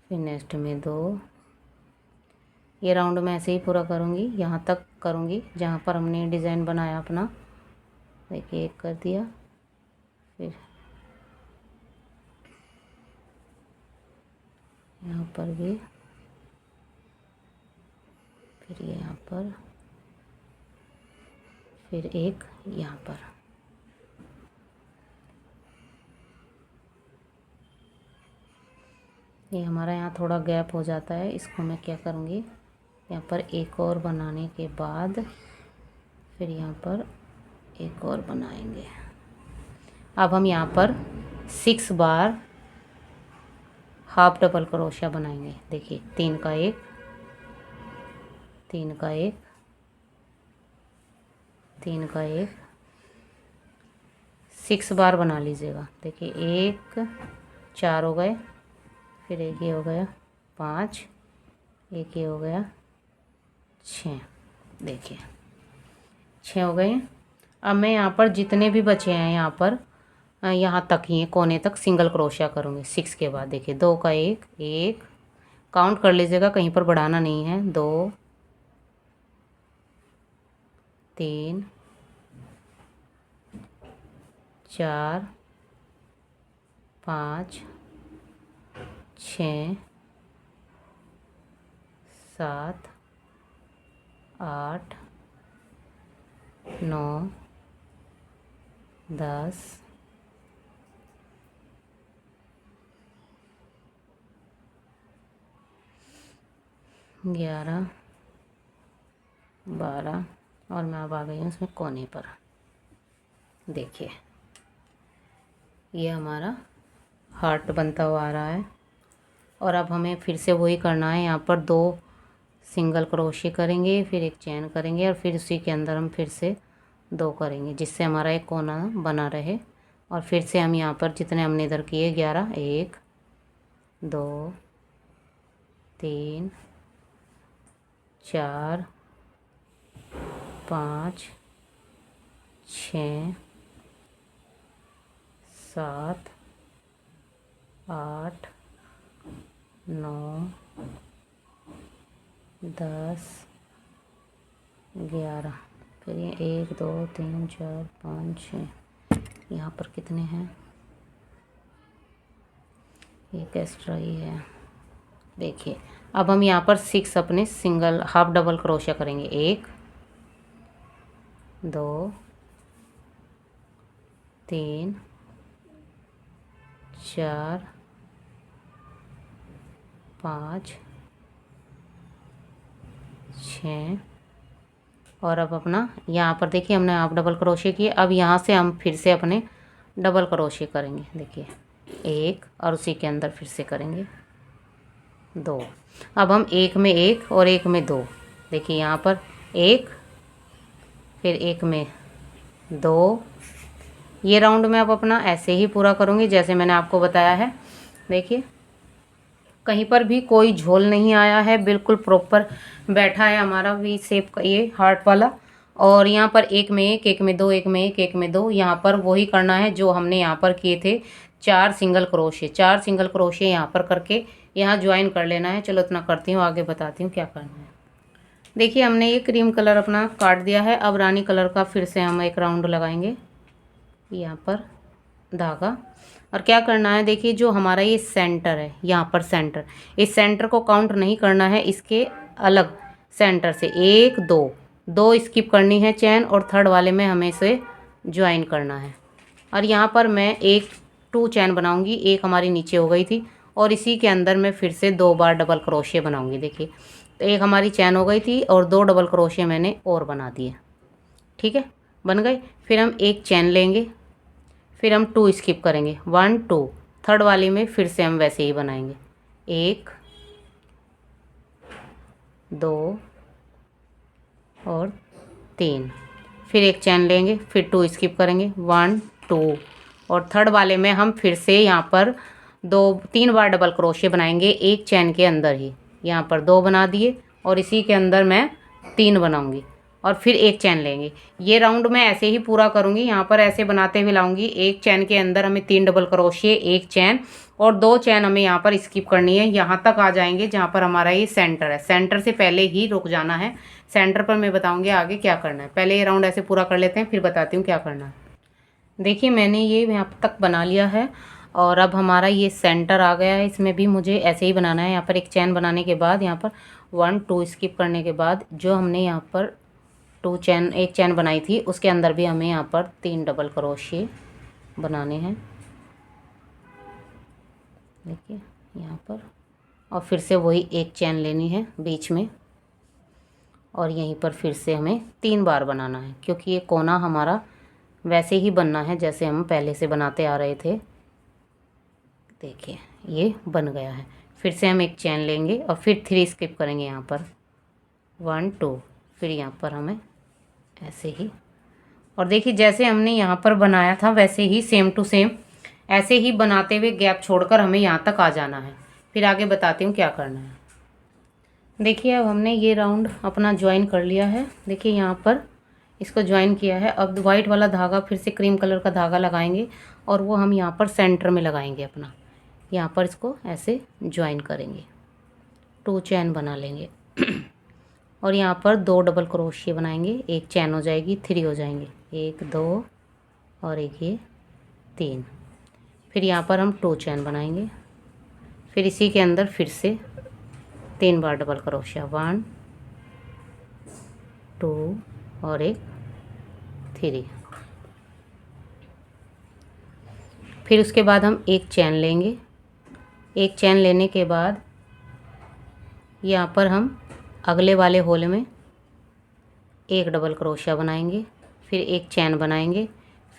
S1: फिर नेक्स्ट में 2। ये राउंड मैं ऐसे ही पूरा करूँगी, यहाँ तक करूँगी जहाँ पर हमने डिज़ाइन बनाया अपना। देखिए 1 कर दिया, फिर यहाँ पर भी, फिर ये यहाँ पर, फिर 1 यहाँ पर। ये हमारा यहाँ थोड़ा गैप हो जाता है, इसको मैं क्या करूँगी, यहाँ पर एक और बनाने के बाद फिर यहाँ पर एक और बनाएंगे। अब हम यहाँ पर 6 बार हाफ डबल क्रोशिया बनाएंगे। देखिए 3 का 1, 3 का 1, 3 का 1, 6 बार बना लीजिएगा। देखिए 1, 4 हो गए, फिर 1 ये हो गया 5, 1 ये हो गया 6। देखिए 6 हो गए। अब मैं यहाँ पर जितने भी बचे हैं यहाँ पर यहाँ तक ही कोने तक सिंगल क्रोशिया करूँगी 6 के बाद। देखिए 2 का 1, 1 काउंट कर लीजिएगा, कहीं पर बढ़ाना नहीं है। 2, 3, 4, 5, 6, 7, 8, 9, 10, 11, 12 और मैं अब आ गई हूँ इसमें कोने पर। देखिए ये हमारा हार्ट बनता हुआ आ रहा है। और अब हमें फिर से वही करना है, यहाँ पर 2 सिंगल क्रोशिया करेंगे, फिर 1 चेन करेंगे और फिर उसी के अंदर हम फिर से 2 करेंगे, जिससे हमारा एक कोना बना रहे। और फिर से हम यहाँ पर जितने हमने इधर किए 11, 1, 2, 3, 4, 5, 6, 7, 8, 9, 10, 11, फिर ये 1, 2, 3, 4, 5, 6, यहाँ पर कितने हैं, एक एक्स्ट्रा ही है। देखिए अब हम यहाँ पर 6 अपने सिंगल हाफ डबल क्रोशिया करेंगे। 1, 2, 3, 4, 5, 6 और अब अपना यहाँ पर देखिए हमने हाफ डबल क्रोशिया किए। अब यहाँ से हम फिर से अपने डबल क्रोशिया करेंगे। देखिए 1 और उसी के अंदर फिर से करेंगे 2। अब हम 1 में 1 और 1 में 2। देखिए यहाँ पर 1, फिर 1 में 2। ये राउंड में अब अपना ऐसे ही पूरा करूँगी जैसे मैंने आपको बताया है। देखिए कहीं पर भी कोई झोल नहीं आया है, बिल्कुल प्रॉपर बैठा है हमारा वी शेप का ये हार्ट वाला। और यहाँ पर 1 में 1, 1 में 2, 1 में 1, 1 में 2, यहाँ पर वही करना है जो हमने यहाँ पर किए थे। 4 सिंगल क्रोशिया, 4 सिंगल क्रोशिया यहाँ पर करके यहाँ ज्वाइन कर लेना है। चलो इतना करती हूँ, आगे बताती हूँ क्या करना है। देखिए हमने ये क्रीम कलर अपना काट दिया है। अब रानी कलर का फिर से हम एक राउंड लगाएंगे यहाँ पर धागा। और क्या करना है, देखिए जो हमारा ये सेंटर है यहाँ पर सेंटर, इस सेंटर को काउंट नहीं करना है, इसके अलग सेंटर से 1, 2 स्किप करनी है चैन और थर्ड वाले में हमें इसे ज्वाइन करना है। और यहाँ पर मैं 2 चैन बनाऊंगी, एक हमारी नीचे हो गई थी और इसी के अंदर मैं फिर से 2 बार डबल क्रोशिया बनाऊंगी। देखिए तो एक हमारी चैन हो गई थी और 2 डबल क्रोशिया मैंने और बना दिए। ठीक है, बन गए। फिर हम 1 चैन लेंगे, फिर हम 2 स्किप करेंगे, 1, 2। थर्ड वाली में फिर से हम वैसे ही बनाएंगे, 1, 2 और 3। फिर एक चैन लेंगे, फिर 2 स्किप करेंगे, 1 2, और थर्ड वाले में हम फिर से यहाँ पर 3 बार डबल क्रोशिया बनाएंगे एक चैन के अंदर ही। यहाँ पर 2 बना दिए और इसी के अंदर मैं 3 बनाऊंगी और फिर एक चैन लेंगे। ये राउंड मैं ऐसे ही पूरा करूँगी, यहाँ पर ऐसे बनाते हुए लाऊंगी। एक चैन के अंदर हमें 3 डबल क्रोशिया, एक चैन और 2 चैन हमें यहाँ पर स्किप करनी है। यहाँ तक आ जाएंगे जहाँ पर हमारा ये सेंटर है। सेंटर से पहले ही रुक जाना है। सेंटर पर मैं बताऊँगी आगे क्या करना है। पहले ये राउंड ऐसे पूरा कर लेते हैं, फिर बताती हूँ क्या करना है। देखिए मैंने ये यहाँ तक बना लिया है और अब हमारा ये सेंटर आ गया है। इसमें भी मुझे ऐसे ही बनाना है। यहाँ पर एक चैन बनाने के बाद यहाँ पर 1 2 स्किप करने के बाद जो हमने यहाँ पर एक चैन बनाई थी उसके अंदर भी हमें यहाँ पर 3 डबल क्रोशिया बनाने हैं। देखिए यहाँ पर, और फिर से वही एक चैन लेनी है बीच में और यहीं पर फिर से हमें 3 बार बनाना है, क्योंकि ये कोना हमारा वैसे ही बनना है जैसे हम पहले से बनाते आ रहे थे। देखिए ये बन गया है। फिर से हम एक चैन लेंगे और फिर 3 स्किप करेंगे यहाँ पर 1 2, फिर यहाँ पर हमें ऐसे ही, और देखिए जैसे हमने यहाँ पर बनाया था वैसे ही सेम टू सेम ऐसे ही बनाते हुए गैप छोड़कर हमें यहाँ तक आ जाना है। फिर आगे बताती हूँ क्या करना है। देखिए अब हमने ये राउंड अपना ज्वाइन कर लिया है। देखिए यहाँ पर इसको ज्वाइन किया है। अब वाइट वाला धागा फिर से क्रीम कलर का धागा लगाएंगे और वो हम यहाँ पर सेंटर में लगाएंगे अपना। यहाँ पर इसको ऐसे ज्वाइन करेंगे, 2 चैन बना लेंगे और यहाँ पर 2 डबल क्रोशिया बनाएंगे। एक चैन हो जाएगी, 3 हो जाएंगे, 1 2 और एक ये 3। फिर यहाँ पर हम 2 चैन बनाएंगे। फिर इसी के अंदर फिर से 3 बार डबल क्रोशिया, 1 2 और एक 3। फिर उसके बाद हम एक चैन लेंगे। एक चैन लेने के बाद यहाँ पर हम अगले वाले होल में 1 डबल क्रोशिया बनाएंगे, फिर एक चैन बनाएंगे।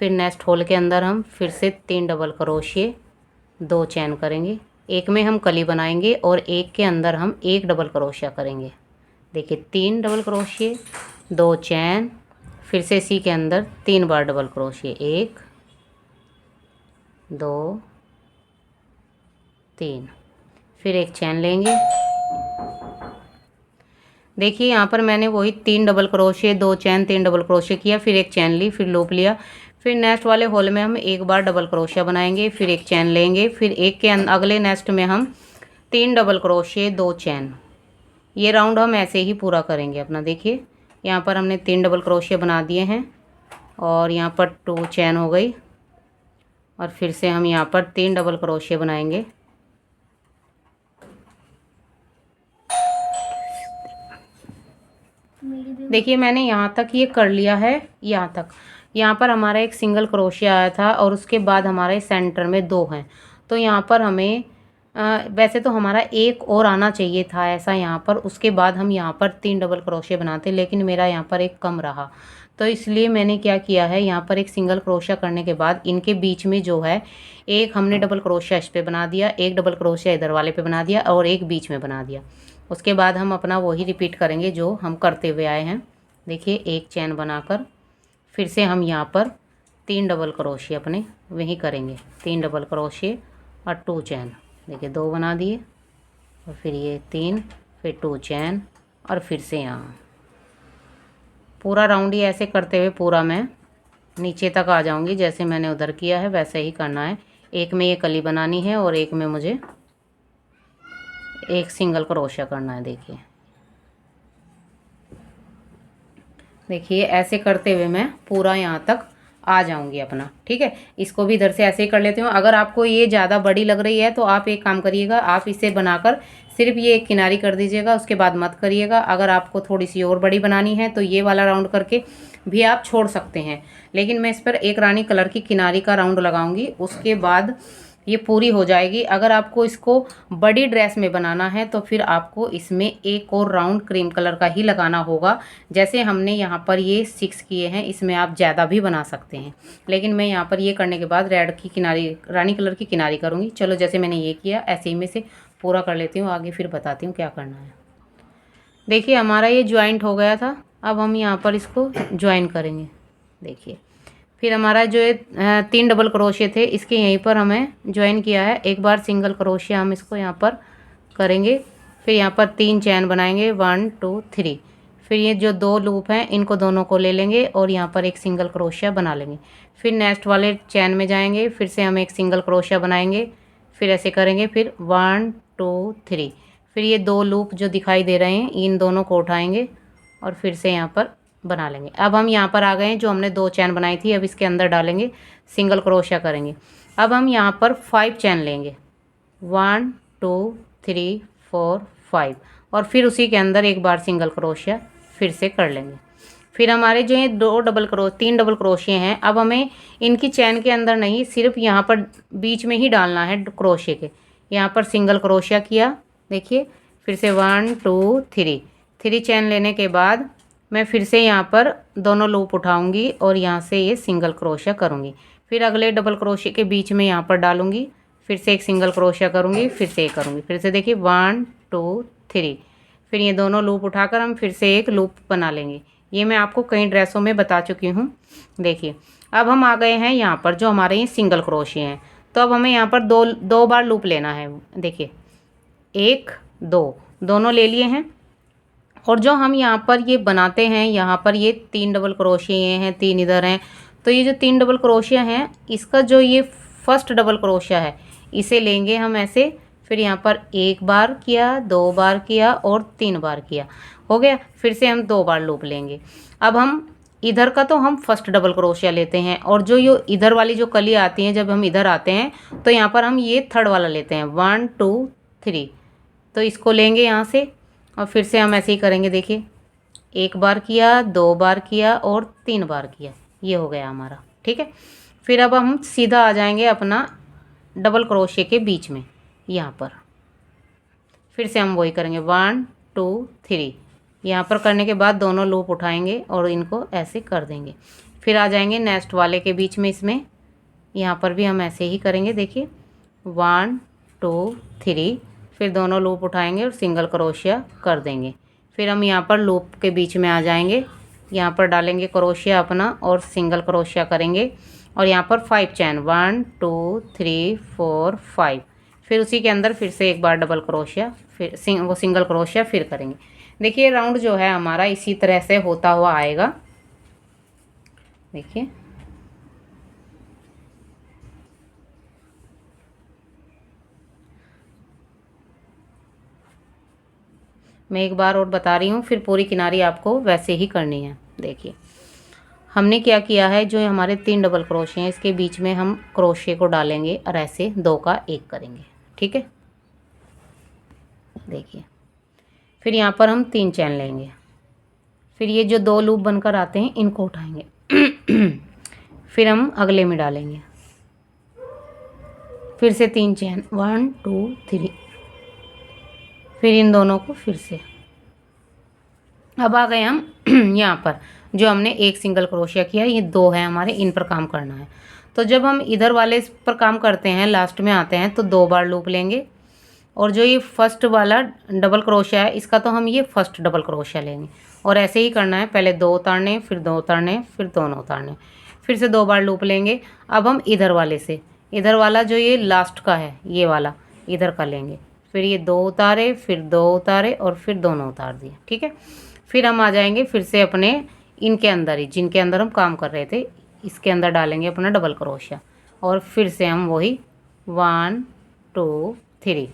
S1: फिर नेक्स्ट होल के अंदर हम फिर से 3 डबल क्रोशिया, 2 चैन करेंगे। एक में हम कली बनाएंगे और एक के अंदर हम 1 डबल क्रोशिया करेंगे। देखिए 3 डबल क्रोशिया, 2 चैन, फिर से इसी के अंदर 3 बार डबल क्रोशिया, 1 2 3, फिर एक चैन लेंगे। देखिए यहाँ पर मैंने वही 3 डबल क्रोशिया, 2 चैन, 3 डबल क्रोशिया किया, फिर एक चैन ली, फिर लूप लिया। फिर नेक्स्ट वाले होल में हम 1 बार डबल क्रोशिया बनाएंगे, फिर एक चैन लेंगे। फिर एक के अगले नेक्स्ट में हम 3 डबल क्रोशिया, 2 चैन। ये राउंड हम ऐसे ही पूरा करेंगे अपना। देखिए यहाँ पर हमने 3 डबल क्रोशिया बना दिए हैं और यहाँ पर 2 चैन हो गई और फिर से हम यहाँ पर 3 डबल क्रोशिया बनाएंगे। देखिए मैंने यहाँ तक ये कर लिया है। यहाँ तक, यहाँ पर हमारा एक सिंगल क्रोशिया आया था और उसके बाद हमारे सेंटर में 2 हैं। तो यहाँ पर हमें वैसे तो हमारा एक और आना चाहिए था ऐसा यहाँ पर। उसके बाद हम यहाँ पर 3 डबल क्रोशिया बनाते, लेकिन मेरा यहाँ पर एक कम रहा। तो इसलिए मैंने क्या किया है, यहाँ पर एक सिंगल क्रोशिया करने के बाद इनके बीच में जो है एक हमने डबल क्रोशिया इस पे बना दिया, एक डबल क्रोशिया इधर वाले पे बना दिया और एक बीच में बना दिया। उसके बाद हम अपना वही रिपीट करेंगे जो हम करते हुए आए हैं। देखिए एक चैन बनाकर फिर से हम यहाँ पर 3 डबल क्रोशिया अपने वही करेंगे, 3 डबल क्रोशिया और 2 चैन। देखिए 2 बना दिए और फिर ये 3, फिर 2 चैन और फिर से यहाँ पूरा राउंड ही ऐसे करते हुए पूरा मैं नीचे तक आ जाऊंगी। जैसे मैंने उधर किया है वैसे ही करना है। एक में ये कली बनानी है और एक में मुझे एक सिंगल क्रोशिया करना है। देखिए ऐसे करते हुए मैं पूरा यहाँ तक आ जाऊंगी अपना। ठीक है, इसको भी इधर से ऐसे ही कर लेती हूँ। अगर आपको ये ज़्यादा बड़ी लग रही है तो आप एक काम करिएगा, आप इसे बनाकर सिर्फ ये एक किनारी कर दीजिएगा, उसके बाद मत करिएगा। अगर आपको थोड़ी सी और बड़ी बनानी है तो ये वाला राउंड करके भी आप छोड़ सकते हैं, लेकिन मैं इस पर एक रानी कलर की किनारी का राउंड लगाऊंगी, उसके बाद ये पूरी हो जाएगी। अगर आपको इसको बड़ी ड्रेस में बनाना है तो फिर आपको इसमें एक और राउंड क्रीम कलर का ही लगाना होगा। जैसे हमने यहाँ पर ये 6 किए हैं, इसमें आप ज़्यादा भी बना सकते हैं, लेकिन मैं यहाँ पर ये करने के बाद रेड की किनारी, रानी कलर की किनारी करूँगी। चलो जैसे मैंने ये किया ऐसे ही में से पूरा कर लेती हूँ, आगे फिर बताती हूँ क्या करना है। देखिए हमारा ये ज्वाइंट हो गया था। अब हम यहाँ पर इसको ज्वाइन करेंगे। देखिए। फिर हमारा जो है 3 डबल क्रोशिया थे, इसके यहीं पर हमें ज्वाइन किया है। एक बार सिंगल क्रोशिया हम इसको यहाँ पर करेंगे, फिर यहाँ पर 3 चैन बनाएंगे 1 2 3। फिर ये जो 2 लूप हैं इनको दोनों को ले लेंगे और यहाँ पर एक सिंगल क्रोशिया बना लेंगे। फिर नेक्स्ट वाले चैन में जाएंगे, फिर से हम एक सिंगल क्रोशिया बनाएंगे, फिर ऐसे करेंगे, फिर 1 2 3। फिर ये 2 लूप जो दिखाई दे रहे हैं इन दोनों को उठाएंगे और फिर से यहाँ पर बना लेंगे। अब हम यहाँ पर आ गए हैं, जो हमने 2 चैन बनाई थी अब इसके अंदर डालेंगे, सिंगल क्रोशिया करेंगे। अब हम यहाँ पर 5 चैन लेंगे 1 2 3 4 5 और फिर उसी के अंदर एक बार सिंगल क्रोशिया फिर से कर लेंगे। फिर हमारे जो ये 3 डबल क्रोशिया हैं, अब हमें इनकी चैन के अंदर नहीं, सिर्फ यहाँ पर बीच में ही डालना है क्रोशिया के। यहाँ पर सिंगल क्रोशिया किया, देखिए। फिर से 1 2 3 चैन लेने के बाद मैं फिर से यहाँ पर दोनों लूप उठाऊंगी और यहाँ से ये सिंगल क्रोशिया करूँगी। फिर अगले डबल क्रोशिया के बीच में यहाँ पर डालूंगी, फिर से एक सिंगल क्रोशिया करूँगी, फिर से एक करूँगी, फिर से देखिए 1 2 3। फिर ये दोनों लूप उठाकर हम फिर से एक लूप बना लेंगे। ये मैं आपको कई ड्रेसों में बता चुकी हूँ। देखिए अब हम आ गए हैं यहाँ पर जो हमारे ये सिंगल क्रोशिया हैं, तो अब हमें यहाँ पर दो बार लूप लेना है। देखिए 1 2 दोनों ले लिए हैं और जो हम यहाँ पर ये बनाते हैं, यहाँ पर ये 3 डबल क्रोशिया हैं, 3 इधर हैं। तो ये जो 3 डबल क्रोशिया हैं इसका जो ये फर्स्ट डबल क्रोशिया है इसे लेंगे हम ऐसे, फिर यहाँ पर 1 बार किया, 2 बार किया और 3 बार किया, हो गया। फिर से हम 2 बार लूप लेंगे। अब हम इधर का तो हम फर्स्ट डबल क्रोशिया लेते हैं और जो ये इधर वाली जो कली आती हैं जब हम इधर आते हैं तो यहाँ पर हम ये थर्ड वाला लेते हैं 1 2 3। तो इसको लेंगे यहाँ से और फिर से हम ऐसे ही करेंगे। देखिए 1 बार किया, 2 बार किया और 3 बार किया, ये हो गया हमारा, ठीक है। फिर अब हम सीधा आ जाएंगे अपना डबल क्रोशिया के बीच में, यहाँ पर फिर से हम वही करेंगे 1 2 3। यहाँ पर करने के बाद दोनों लूप उठाएंगे और इनको ऐसे कर देंगे। फिर आ जाएंगे नेक्स्ट वाले के बीच में, इसमें यहाँ पर भी हम ऐसे ही करेंगे। देखिए 1 2 3, फिर दोनों लूप उठाएंगे और सिंगल क्रोशिया कर देंगे। फिर हम यहाँ पर लूप के बीच में आ जाएंगे, यहाँ पर डालेंगे क्रोशिया अपना और सिंगल क्रोशिया करेंगे और यहाँ पर 5 चैन 1 2 3 4 5। फिर उसी के अंदर फिर से एक बार डबल क्रोशिया, फिर वो सिंगल क्रोशिया फिर करेंगे। देखिए राउंड जो है हमारा इसी तरह से होता हुआ आएगा। देखिए मैं एक बार और बता रही हूँ, फिर पूरी किनारी आपको वैसे ही करनी है। देखिए हमने क्या किया है, जो हमारे 3 डबल क्रोशिया हैं इसके बीच में हम क्रोशिया को डालेंगे और ऐसे 2 का 1 करेंगे, ठीक है। देखिए फिर यहाँ पर हम 3 चैन लेंगे, फिर ये जो 2 लूप बनकर आते हैं इनको उठाएंगे फिर हम अगले में डालेंगे, फिर से 3 चैन 1 2 3। फिर इन दोनों को फिर से, अब आ गए हम यहाँ पर जो हमने एक सिंगल क्रोशिया किया, ये 2 है हमारे, इन पर काम करना है। तो जब हम इधर वाले पर काम करते हैं, लास्ट में आते हैं तो 2 बार लूप लेंगे और जो ये फर्स्ट वाला डबल क्रोशिया है इसका तो हम ये फर्स्ट डबल क्रोशिया लेंगे और ऐसे ही करना है। पहले 2 उतारने, फिर 2 उतारने, फिर दोनों उतारने, फिर से 2 बार लूप लेंगे। अब हम इधर वाले से, इधर वाला जो ये लास्ट का है ये वाला इधर का लेंगे, फिर ये 2 उतारे, फिर 2 उतारे और फिर दोनों उतार दिए, ठीक है। फिर हम आ जाएंगे फिर से अपने इनके अंदर ही, जिनके अंदर हम काम कर रहे थे इसके अंदर डालेंगे अपना डबल क्रोशिया और फिर से हम वही 1 2 3,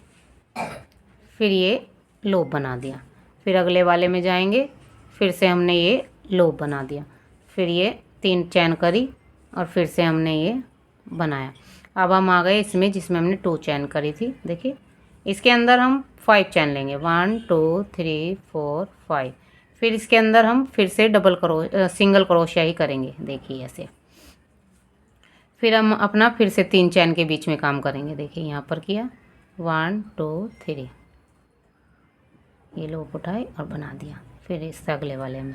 S1: फिर ये लूप बना दिया। फिर अगले वाले में जाएंगे, फिर से हमने ये लूप बना दिया, फिर ये 3 चैन करी और फिर से हमने ये बनाया। अब हम आ गए इसमें जिसमें हमने 2 चैन करी थी। देखिए इसके अंदर हम 5 चैन लेंगे 1 2 3 4 5। फिर इसके अंदर हम फिर से सिंगल क्रोशिया ही करेंगे। देखिए ऐसे फिर हम अपना फिर से 3 चैन के बीच में काम करेंगे। देखिए यहाँ पर किया 1 2 3, ये लूप उठाए और बना दिया। फिर इससे अगले वाले में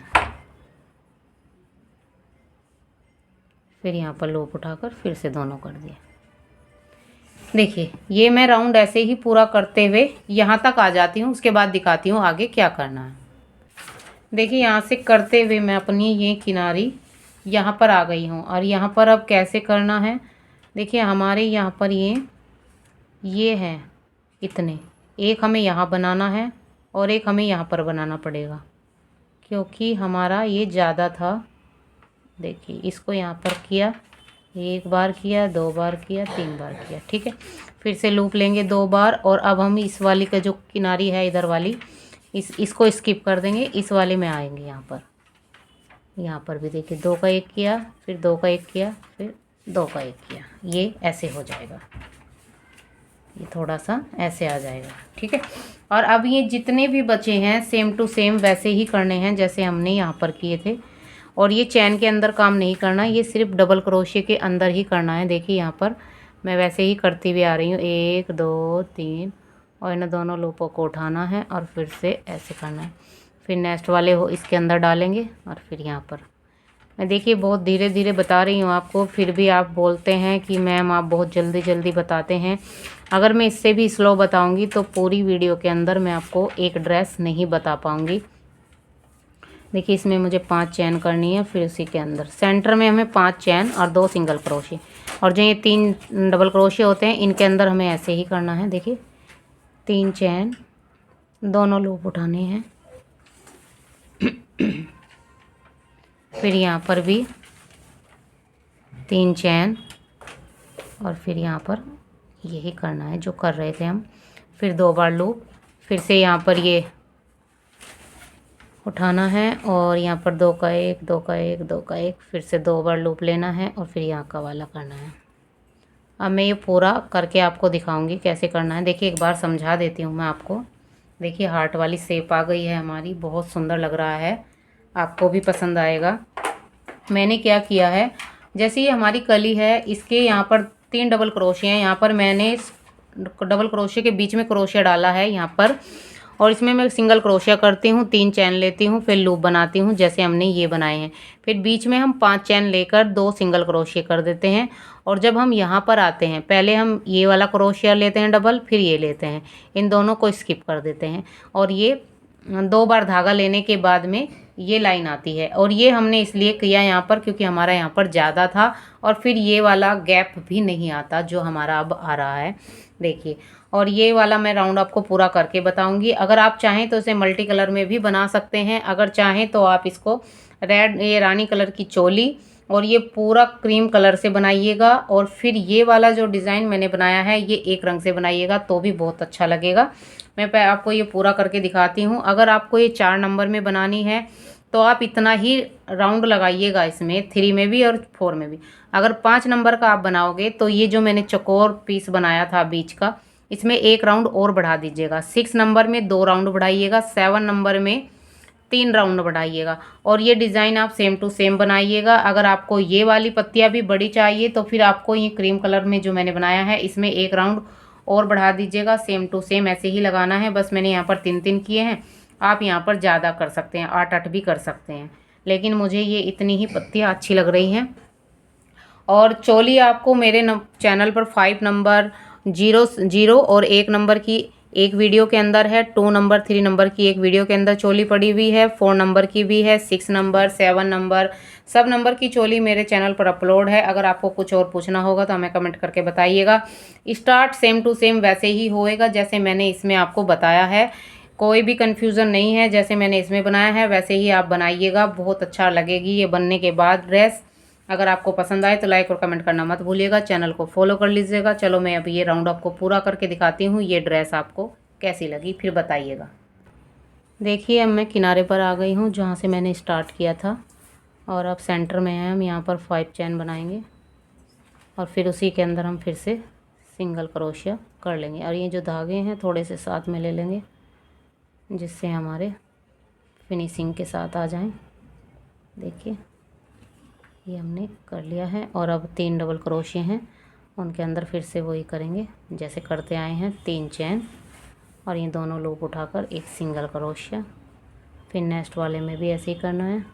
S1: फिर यहाँ पर लूप उठाकर फिर से दोनों कर दिए। देखिए ये मैं राउंड ऐसे ही पूरा करते हुए यहाँ तक आ जाती हूँ, उसके बाद दिखाती हूँ आगे क्या करना है। देखिए यहाँ से करते हुए मैं अपनी ये किनारी यहाँ पर आ गई हूँ। और यहाँ पर अब कैसे करना है, देखिए हमारे यहाँ पर ये है इतने, एक हमें यहाँ बनाना है और एक हमें यहाँ पर बनाना पड़ेगा, क्योंकि हमारा ये ज़्यादा था। देखिए इसको यहाँ पर किया, एक बार किया, 2 बार किया, 3 बार किया, ठीक है। फिर से लूप लेंगे 2 बार, और अब हम इस वाली का जो किनारी है इधर वाली, इसको स्किप कर देंगे, इस वाले में आएंगे। यहाँ पर भी देखिए 2 का 1 किया, फिर 2 का 1 किया, फिर 2 का 1 किया, ये ऐसे हो जाएगा, ये थोड़ा सा ऐसे आ जाएगा, ठीक है। और अब ये जितने भी बचे हैं सेम टू सेम वैसे ही करने हैं जैसे हमने यहाँ पर किए थे। और ये चैन के अंदर काम नहीं करना, ये सिर्फ डबल क्रोशिया के अंदर ही करना है। देखिए यहाँ पर मैं वैसे ही करती हुई आ रही हूँ, 1 2 3, और इन दोनों लूपों को उठाना है और फिर से ऐसे करना है। फिर नेक्स्ट वाले हो इसके अंदर डालेंगे, और फिर यहाँ पर मैं देखिए बहुत धीरे धीरे बता रही हूँ आपको, फिर भी आप बोलते हैं कि मैम आप बहुत जल्दी जल्दी बताते हैं। अगर मैं इससे भी स्लो बताऊँगी तो पूरी वीडियो के अंदर मैं आपको एक ड्रेस नहीं बता पाऊँगी। देखिए इसमें मुझे 5 चैन करनी है, फिर उसी के अंदर सेंटर में हमें 5 चैन और 2 सिंगल क्रोशे, और जो ये 3 डबल क्रोशे होते हैं इनके अंदर हमें ऐसे ही करना है। देखिए 3 चैन, दोनों लूप उठाने हैं, फिर यहाँ पर भी 3 चैन, और फिर यहाँ पर यही करना है जो कर रहे थे हम। फिर 2 बार लूप, फिर से यहाँ पर ये उठाना है, और यहाँ पर 2 का 1 2 का 1 2 का 1, फिर से 2 बार लूप लेना है, और फिर यहाँ का वाला करना है। अब मैं ये पूरा करके आपको दिखाऊंगी कैसे करना है। देखिए एक बार समझा देती हूँ मैं आपको। देखिए हार्ट वाली शेप आ गई है हमारी, बहुत सुंदर लग रहा है, आपको भी पसंद आएगा। मैंने क्या किया है, जैसे ये हमारी कली है, इसके यहाँ पर 3 डबल क्रोशे हैं, यहाँ पर मैंने डबल क्रोशे के बीच में क्रोशे डाला है यहाँ पर, और इसमें मैं सिंगल क्रोशिया करती हूँ, 3 चैन लेती हूँ, फिर लूप बनाती हूँ जैसे हमने ये बनाए हैं। फिर बीच में हम 5 चैन लेकर 2 सिंगल क्रोशिया कर देते हैं। और जब हम यहाँ पर आते हैं, पहले हम ये वाला क्रोशिया लेते हैं डबल, फिर ये लेते हैं, इन दोनों को स्किप कर देते हैं, और ये 2 बार धागा लेने के बाद में ये लाइन आती है। और ये हमने इसलिए किया यहाँ पर क्योंकि हमारा यहाँ पर ज़्यादा था, और फिर ये वाला गैप भी नहीं आता जो हमारा अब आ रहा है। देखिए, और ये वाला मैं राउंड आपको पूरा करके बताऊंगी। अगर आप चाहें तो इसे मल्टी कलर में भी बना सकते हैं, अगर चाहें तो आप इसको रेड, ये रानी कलर की चोली और ये पूरा क्रीम कलर से बनाइएगा, और फिर ये वाला जो डिज़ाइन मैंने बनाया है ये एक रंग से बनाइएगा तो भी बहुत अच्छा लगेगा। मैं आपको ये पूरा करके दिखाती हूँ। अगर आपको ये 4 नंबर में बनानी है तो आप इतना ही राउंड लगाइएगा, इसमें 3 में भी और 4 में भी। अगर 5 नंबर का आप बनाओगे तो ये जो मैंने चौकोर पीस बनाया था बीच का, इसमें 1 राउंड और बढ़ा दीजिएगा। 6 नंबर में 2 राउंड बढ़ाइएगा, 7 नंबर में 3 राउंड बढ़ाइएगा, और ये डिज़ाइन आप सेम टू सेम बनाइएगा। अगर आपको ये वाली पत्तियाँ भी बड़ी चाहिए तो फिर आपको ये क्रीम कलर में जो मैंने बनाया है इसमें 1 राउंड और बढ़ा दीजिएगा। सेम टू सेम ऐसे ही लगाना है। बस मैंने यहाँ पर 3-3 किए हैं, आप यहाँ पर ज़्यादा कर सकते हैं, 8-8 भी कर सकते हैं, लेकिन मुझे ये इतनी ही पत्तियाँ अच्छी लग रही हैं। और चोली आपको मेरे चैनल पर 5 नंबर 0 और 1 नंबर की एक वीडियो के अंदर है, 2 नंबर 3 नंबर की एक वीडियो के अंदर चोली पड़ी हुई है, 4 नंबर की भी है, 6 नंबर 7 नंबर सब नंबर की चोली मेरे चैनल पर अपलोड है। अगर आपको कुछ और पूछना होगा तो हमें कमेंट करके बताइएगा। स्टार्ट सेम टू सेम वैसे ही होएगा जैसे मैंने इसमें आपको बताया है, कोई भी कन्फ्यूज़न नहीं है। जैसे मैंने इसमें बनाया है वैसे ही आप बनाइएगा, बहुत अच्छा लगेगी ये बनने के बाद ड्रेस। अगर आपको पसंद आए तो लाइक और कमेंट करना मत भूलिएगा, चैनल को फॉलो कर लीजिएगा। चलो मैं अभी ये राउंड आपको पूरा करके दिखाती हूँ, ये ड्रेस आपको कैसी लगी फिर बताइएगा। देखिए अब मैं किनारे पर आ गई हूँ जहाँ से मैंने स्टार्ट किया था, और अब सेंटर में है, हम यहाँ पर 5 चैन बनाएंगे, और फिर उसी के अंदर हम फिर से सिंगल क्रोशिया कर लेंगे। और ये जो धागे हैं थोड़े से साथ में ले लेंगे जिससे हमारे फिनिशिंग के साथ आ जाएं। देखिए ये हमने कर लिया है, और अब 3 डबल क्रोशिया हैं, उनके अंदर फिर से वही करेंगे जैसे करते आए हैं, 3 चैन, और ये दोनों लूप उठाकर एक सिंगल क्रोशिया। फिर नेक्स्ट वाले में भी ऐसे ही करना है,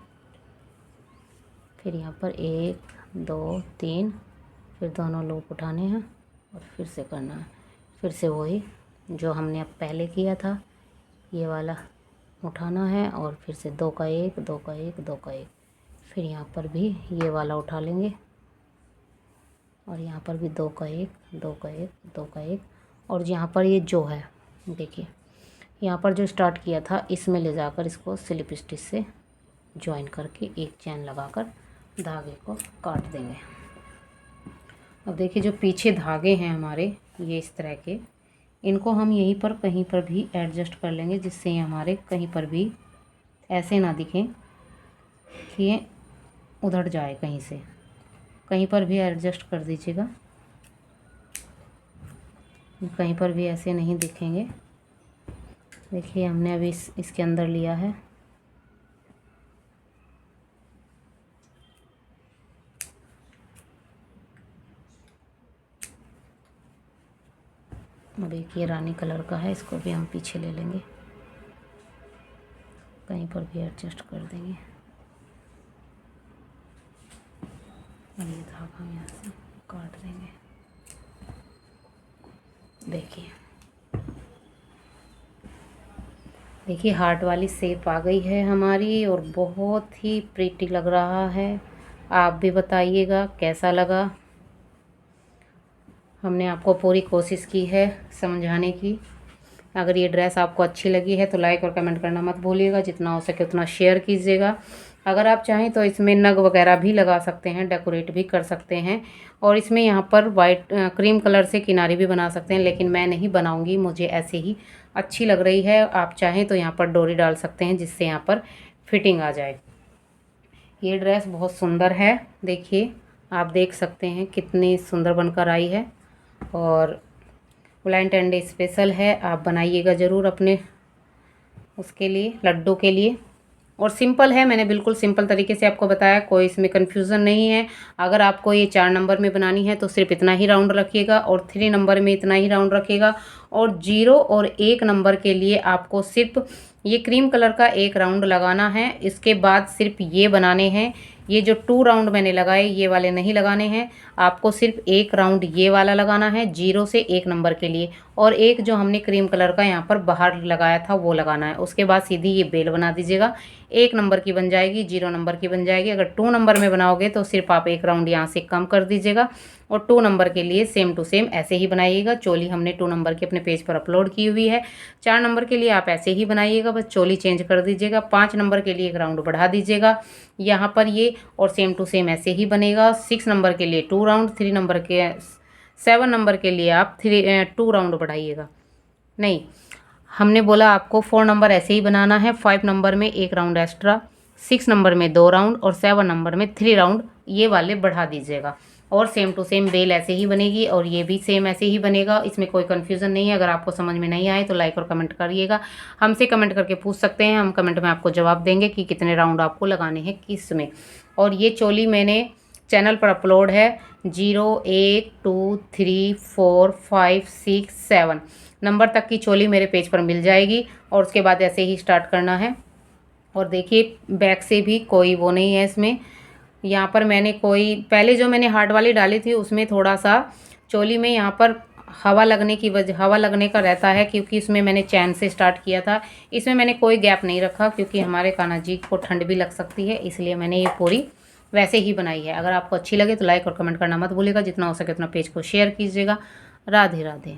S1: फिर यहाँ पर 1 2 3, फिर दोनों लूप उठाने हैं और फिर से करना है, फिर से वही जो हमने अब पहले किया था ये वाला उठाना है, और फिर से 2 का 1 2 का 1 2 का 1, फिर यहाँ पर भी ये वाला उठा लेंगे और यहाँ पर भी 2 का 1, 2 का 1, 2 का 1। और यहाँ पर ये जो है देखिए, यहाँ पर जो स्टार्ट किया था इसमें ले जाकर इसको स्लिप स्टिच से ज्वाइन करके एक चैन लगाकर धागे को काट देंगे। अब देखिए जो पीछे धागे हैं हमारे ये इस तरह के, इनको हम यहीं पर कहीं पर भी एडजस्ट कर लेंगे, जिससे ये हमारे कहीं पर भी ऐसे ना दिखें कि ये उधर जाए कहीं से। कहीं पर भी एडजस्ट कर दीजिएगा, कहीं पर भी ऐसे नहीं दिखेंगे। देखिए हमने अभी इसके अंदर लिया है। अब एक ये रानी कलर का है, इसको भी हम पीछे ले लेंगे, कहीं पर भी एडजस्ट कर देंगे। और ये धागा हम यहाँ से काट देंगे। देखिए हार्ट वाली शेप आ गई है हमारी और बहुत ही प्रीटी लग रहा है। आप भी बताइएगा कैसा लगा। हमने आपको पूरी कोशिश की है समझाने की। अगर ये ड्रेस आपको अच्छी लगी है तो लाइक और कमेंट करना मत भूलिएगा। जितना हो सके उतना शेयर कीजिएगा। अगर आप चाहें तो इसमें नग वगैरह भी लगा सकते हैं, डेकोरेट भी कर सकते हैं। और इसमें यहाँ पर वाइट क्रीम कलर से किनारे भी बना सकते हैं, लेकिन मैं नहीं बनाऊंगी, मुझे ऐसे ही अच्छी लग रही है। आप चाहें तो यहाँ पर डोरी डाल सकते हैं, जिससे यहाँ पर फिटिंग आ जाए। ये ड्रेस बहुत सुंदर है, देखिए आप देख सकते हैं कितनी सुंदर बनकर आई है। और वैलेंटाइन डे स्पेशल है, आप बनाइएगा ज़रूर अपने उसके लिए, लड्डू के लिए। और सिंपल है, मैंने बिल्कुल सिंपल तरीके से आपको बताया, कोई इसमें कन्फ्यूज़न नहीं है। अगर आपको ये 4 नंबर में बनानी है तो सिर्फ इतना ही राउंड रखिएगा, और 3 नंबर में इतना ही राउंड रखिएगा, और 0 और 1 नंबर के लिए आपको सिर्फ ये क्रीम कलर का 1 राउंड लगाना है। इसके बाद सिर्फ ये बनाने हैं। ये जो 2 राउंड मैंने लगाए ये वाले नहीं लगाने हैं, आपको सिर्फ 1 राउंड ये वाला लगाना है 0 से 1 नंबर के लिए, और एक जो हमने क्रीम कलर का यहाँ पर बाहर लगाया था वो लगाना है। उसके बाद सीधी ये बेल बना दीजिएगा, 1 नंबर की बन जाएगी, 0 नंबर की बन जाएगी। अगर 2 नंबर में बनाओगे तो सिर्फ आप 1 राउंड यहाँ से कम कर दीजिएगा, और 2 नंबर के लिए सेम टू सेम ऐसे ही बनाइएगा। चोली हमने 2 नंबर की अपने पेज पर अपलोड की हुई है। 4 नंबर के लिए आप ऐसे ही बनाइएगा, बस चोली चेंज कर दीजिएगा। 5 नंबर के लिए 1 राउंड बढ़ा दीजिएगा यहाँ पर ये, और सेम टू सेम ऐसे ही बनेगा। 6 नंबर के लिए 2 राउंड, 3 नंबर के 7 नंबर के लिए आप 2 राउंड बढ़ाइएगा। नहीं, हमने बोला आपको 4 नंबर ऐसे ही बनाना है, 5 नंबर में 1 राउंड एक्स्ट्रा, 6 नंबर में 2 राउंड, और 7 नंबर में 3 राउंड ये वाले बढ़ा दीजिएगा। और सेम टू सेम बेल ऐसे ही बनेगी, और ये भी सेम ऐसे ही बनेगा। इसमें कोई कन्फ्यूज़न नहीं है। अगर आपको समझ में नहीं आए तो लाइक और कमेंट करिएगा, हमसे कमेंट करके पूछ सकते हैं, हम कमेंट में आपको जवाब देंगे कि कितने राउंड आपको लगाने हैं किस में। और ये चोली मैंने चैनल पर अपलोड है, 0, 1, 2, 3, 4, 5, 6, 7 नंबर तक की चोली मेरे पेज पर मिल जाएगी। और उसके बाद ऐसे ही स्टार्ट करना है। और देखिए बैक से भी कोई वो नहीं है इसमें। यहाँ पर मैंने कोई पहले जो मैंने हार्ट वाली डाली थी उसमें थोड़ा सा चोली में यहाँ पर हवा लगने की वजह, हवा लगने का रहता है, क्योंकि इसमें मैंने चैन से स्टार्ट किया था। इसमें मैंने कोई गैप नहीं रखा, क्योंकि हमारे कान्हा जी को ठंड भी लग सकती है, इसलिए मैंने ये पूरी वैसे ही बनाई है। अगर आपको अच्छी लगे तो लाइक और कमेंट करना मत भूलिएगा। जितना हो सके उतना पेज को शेयर कीजिएगा। राधे राधे।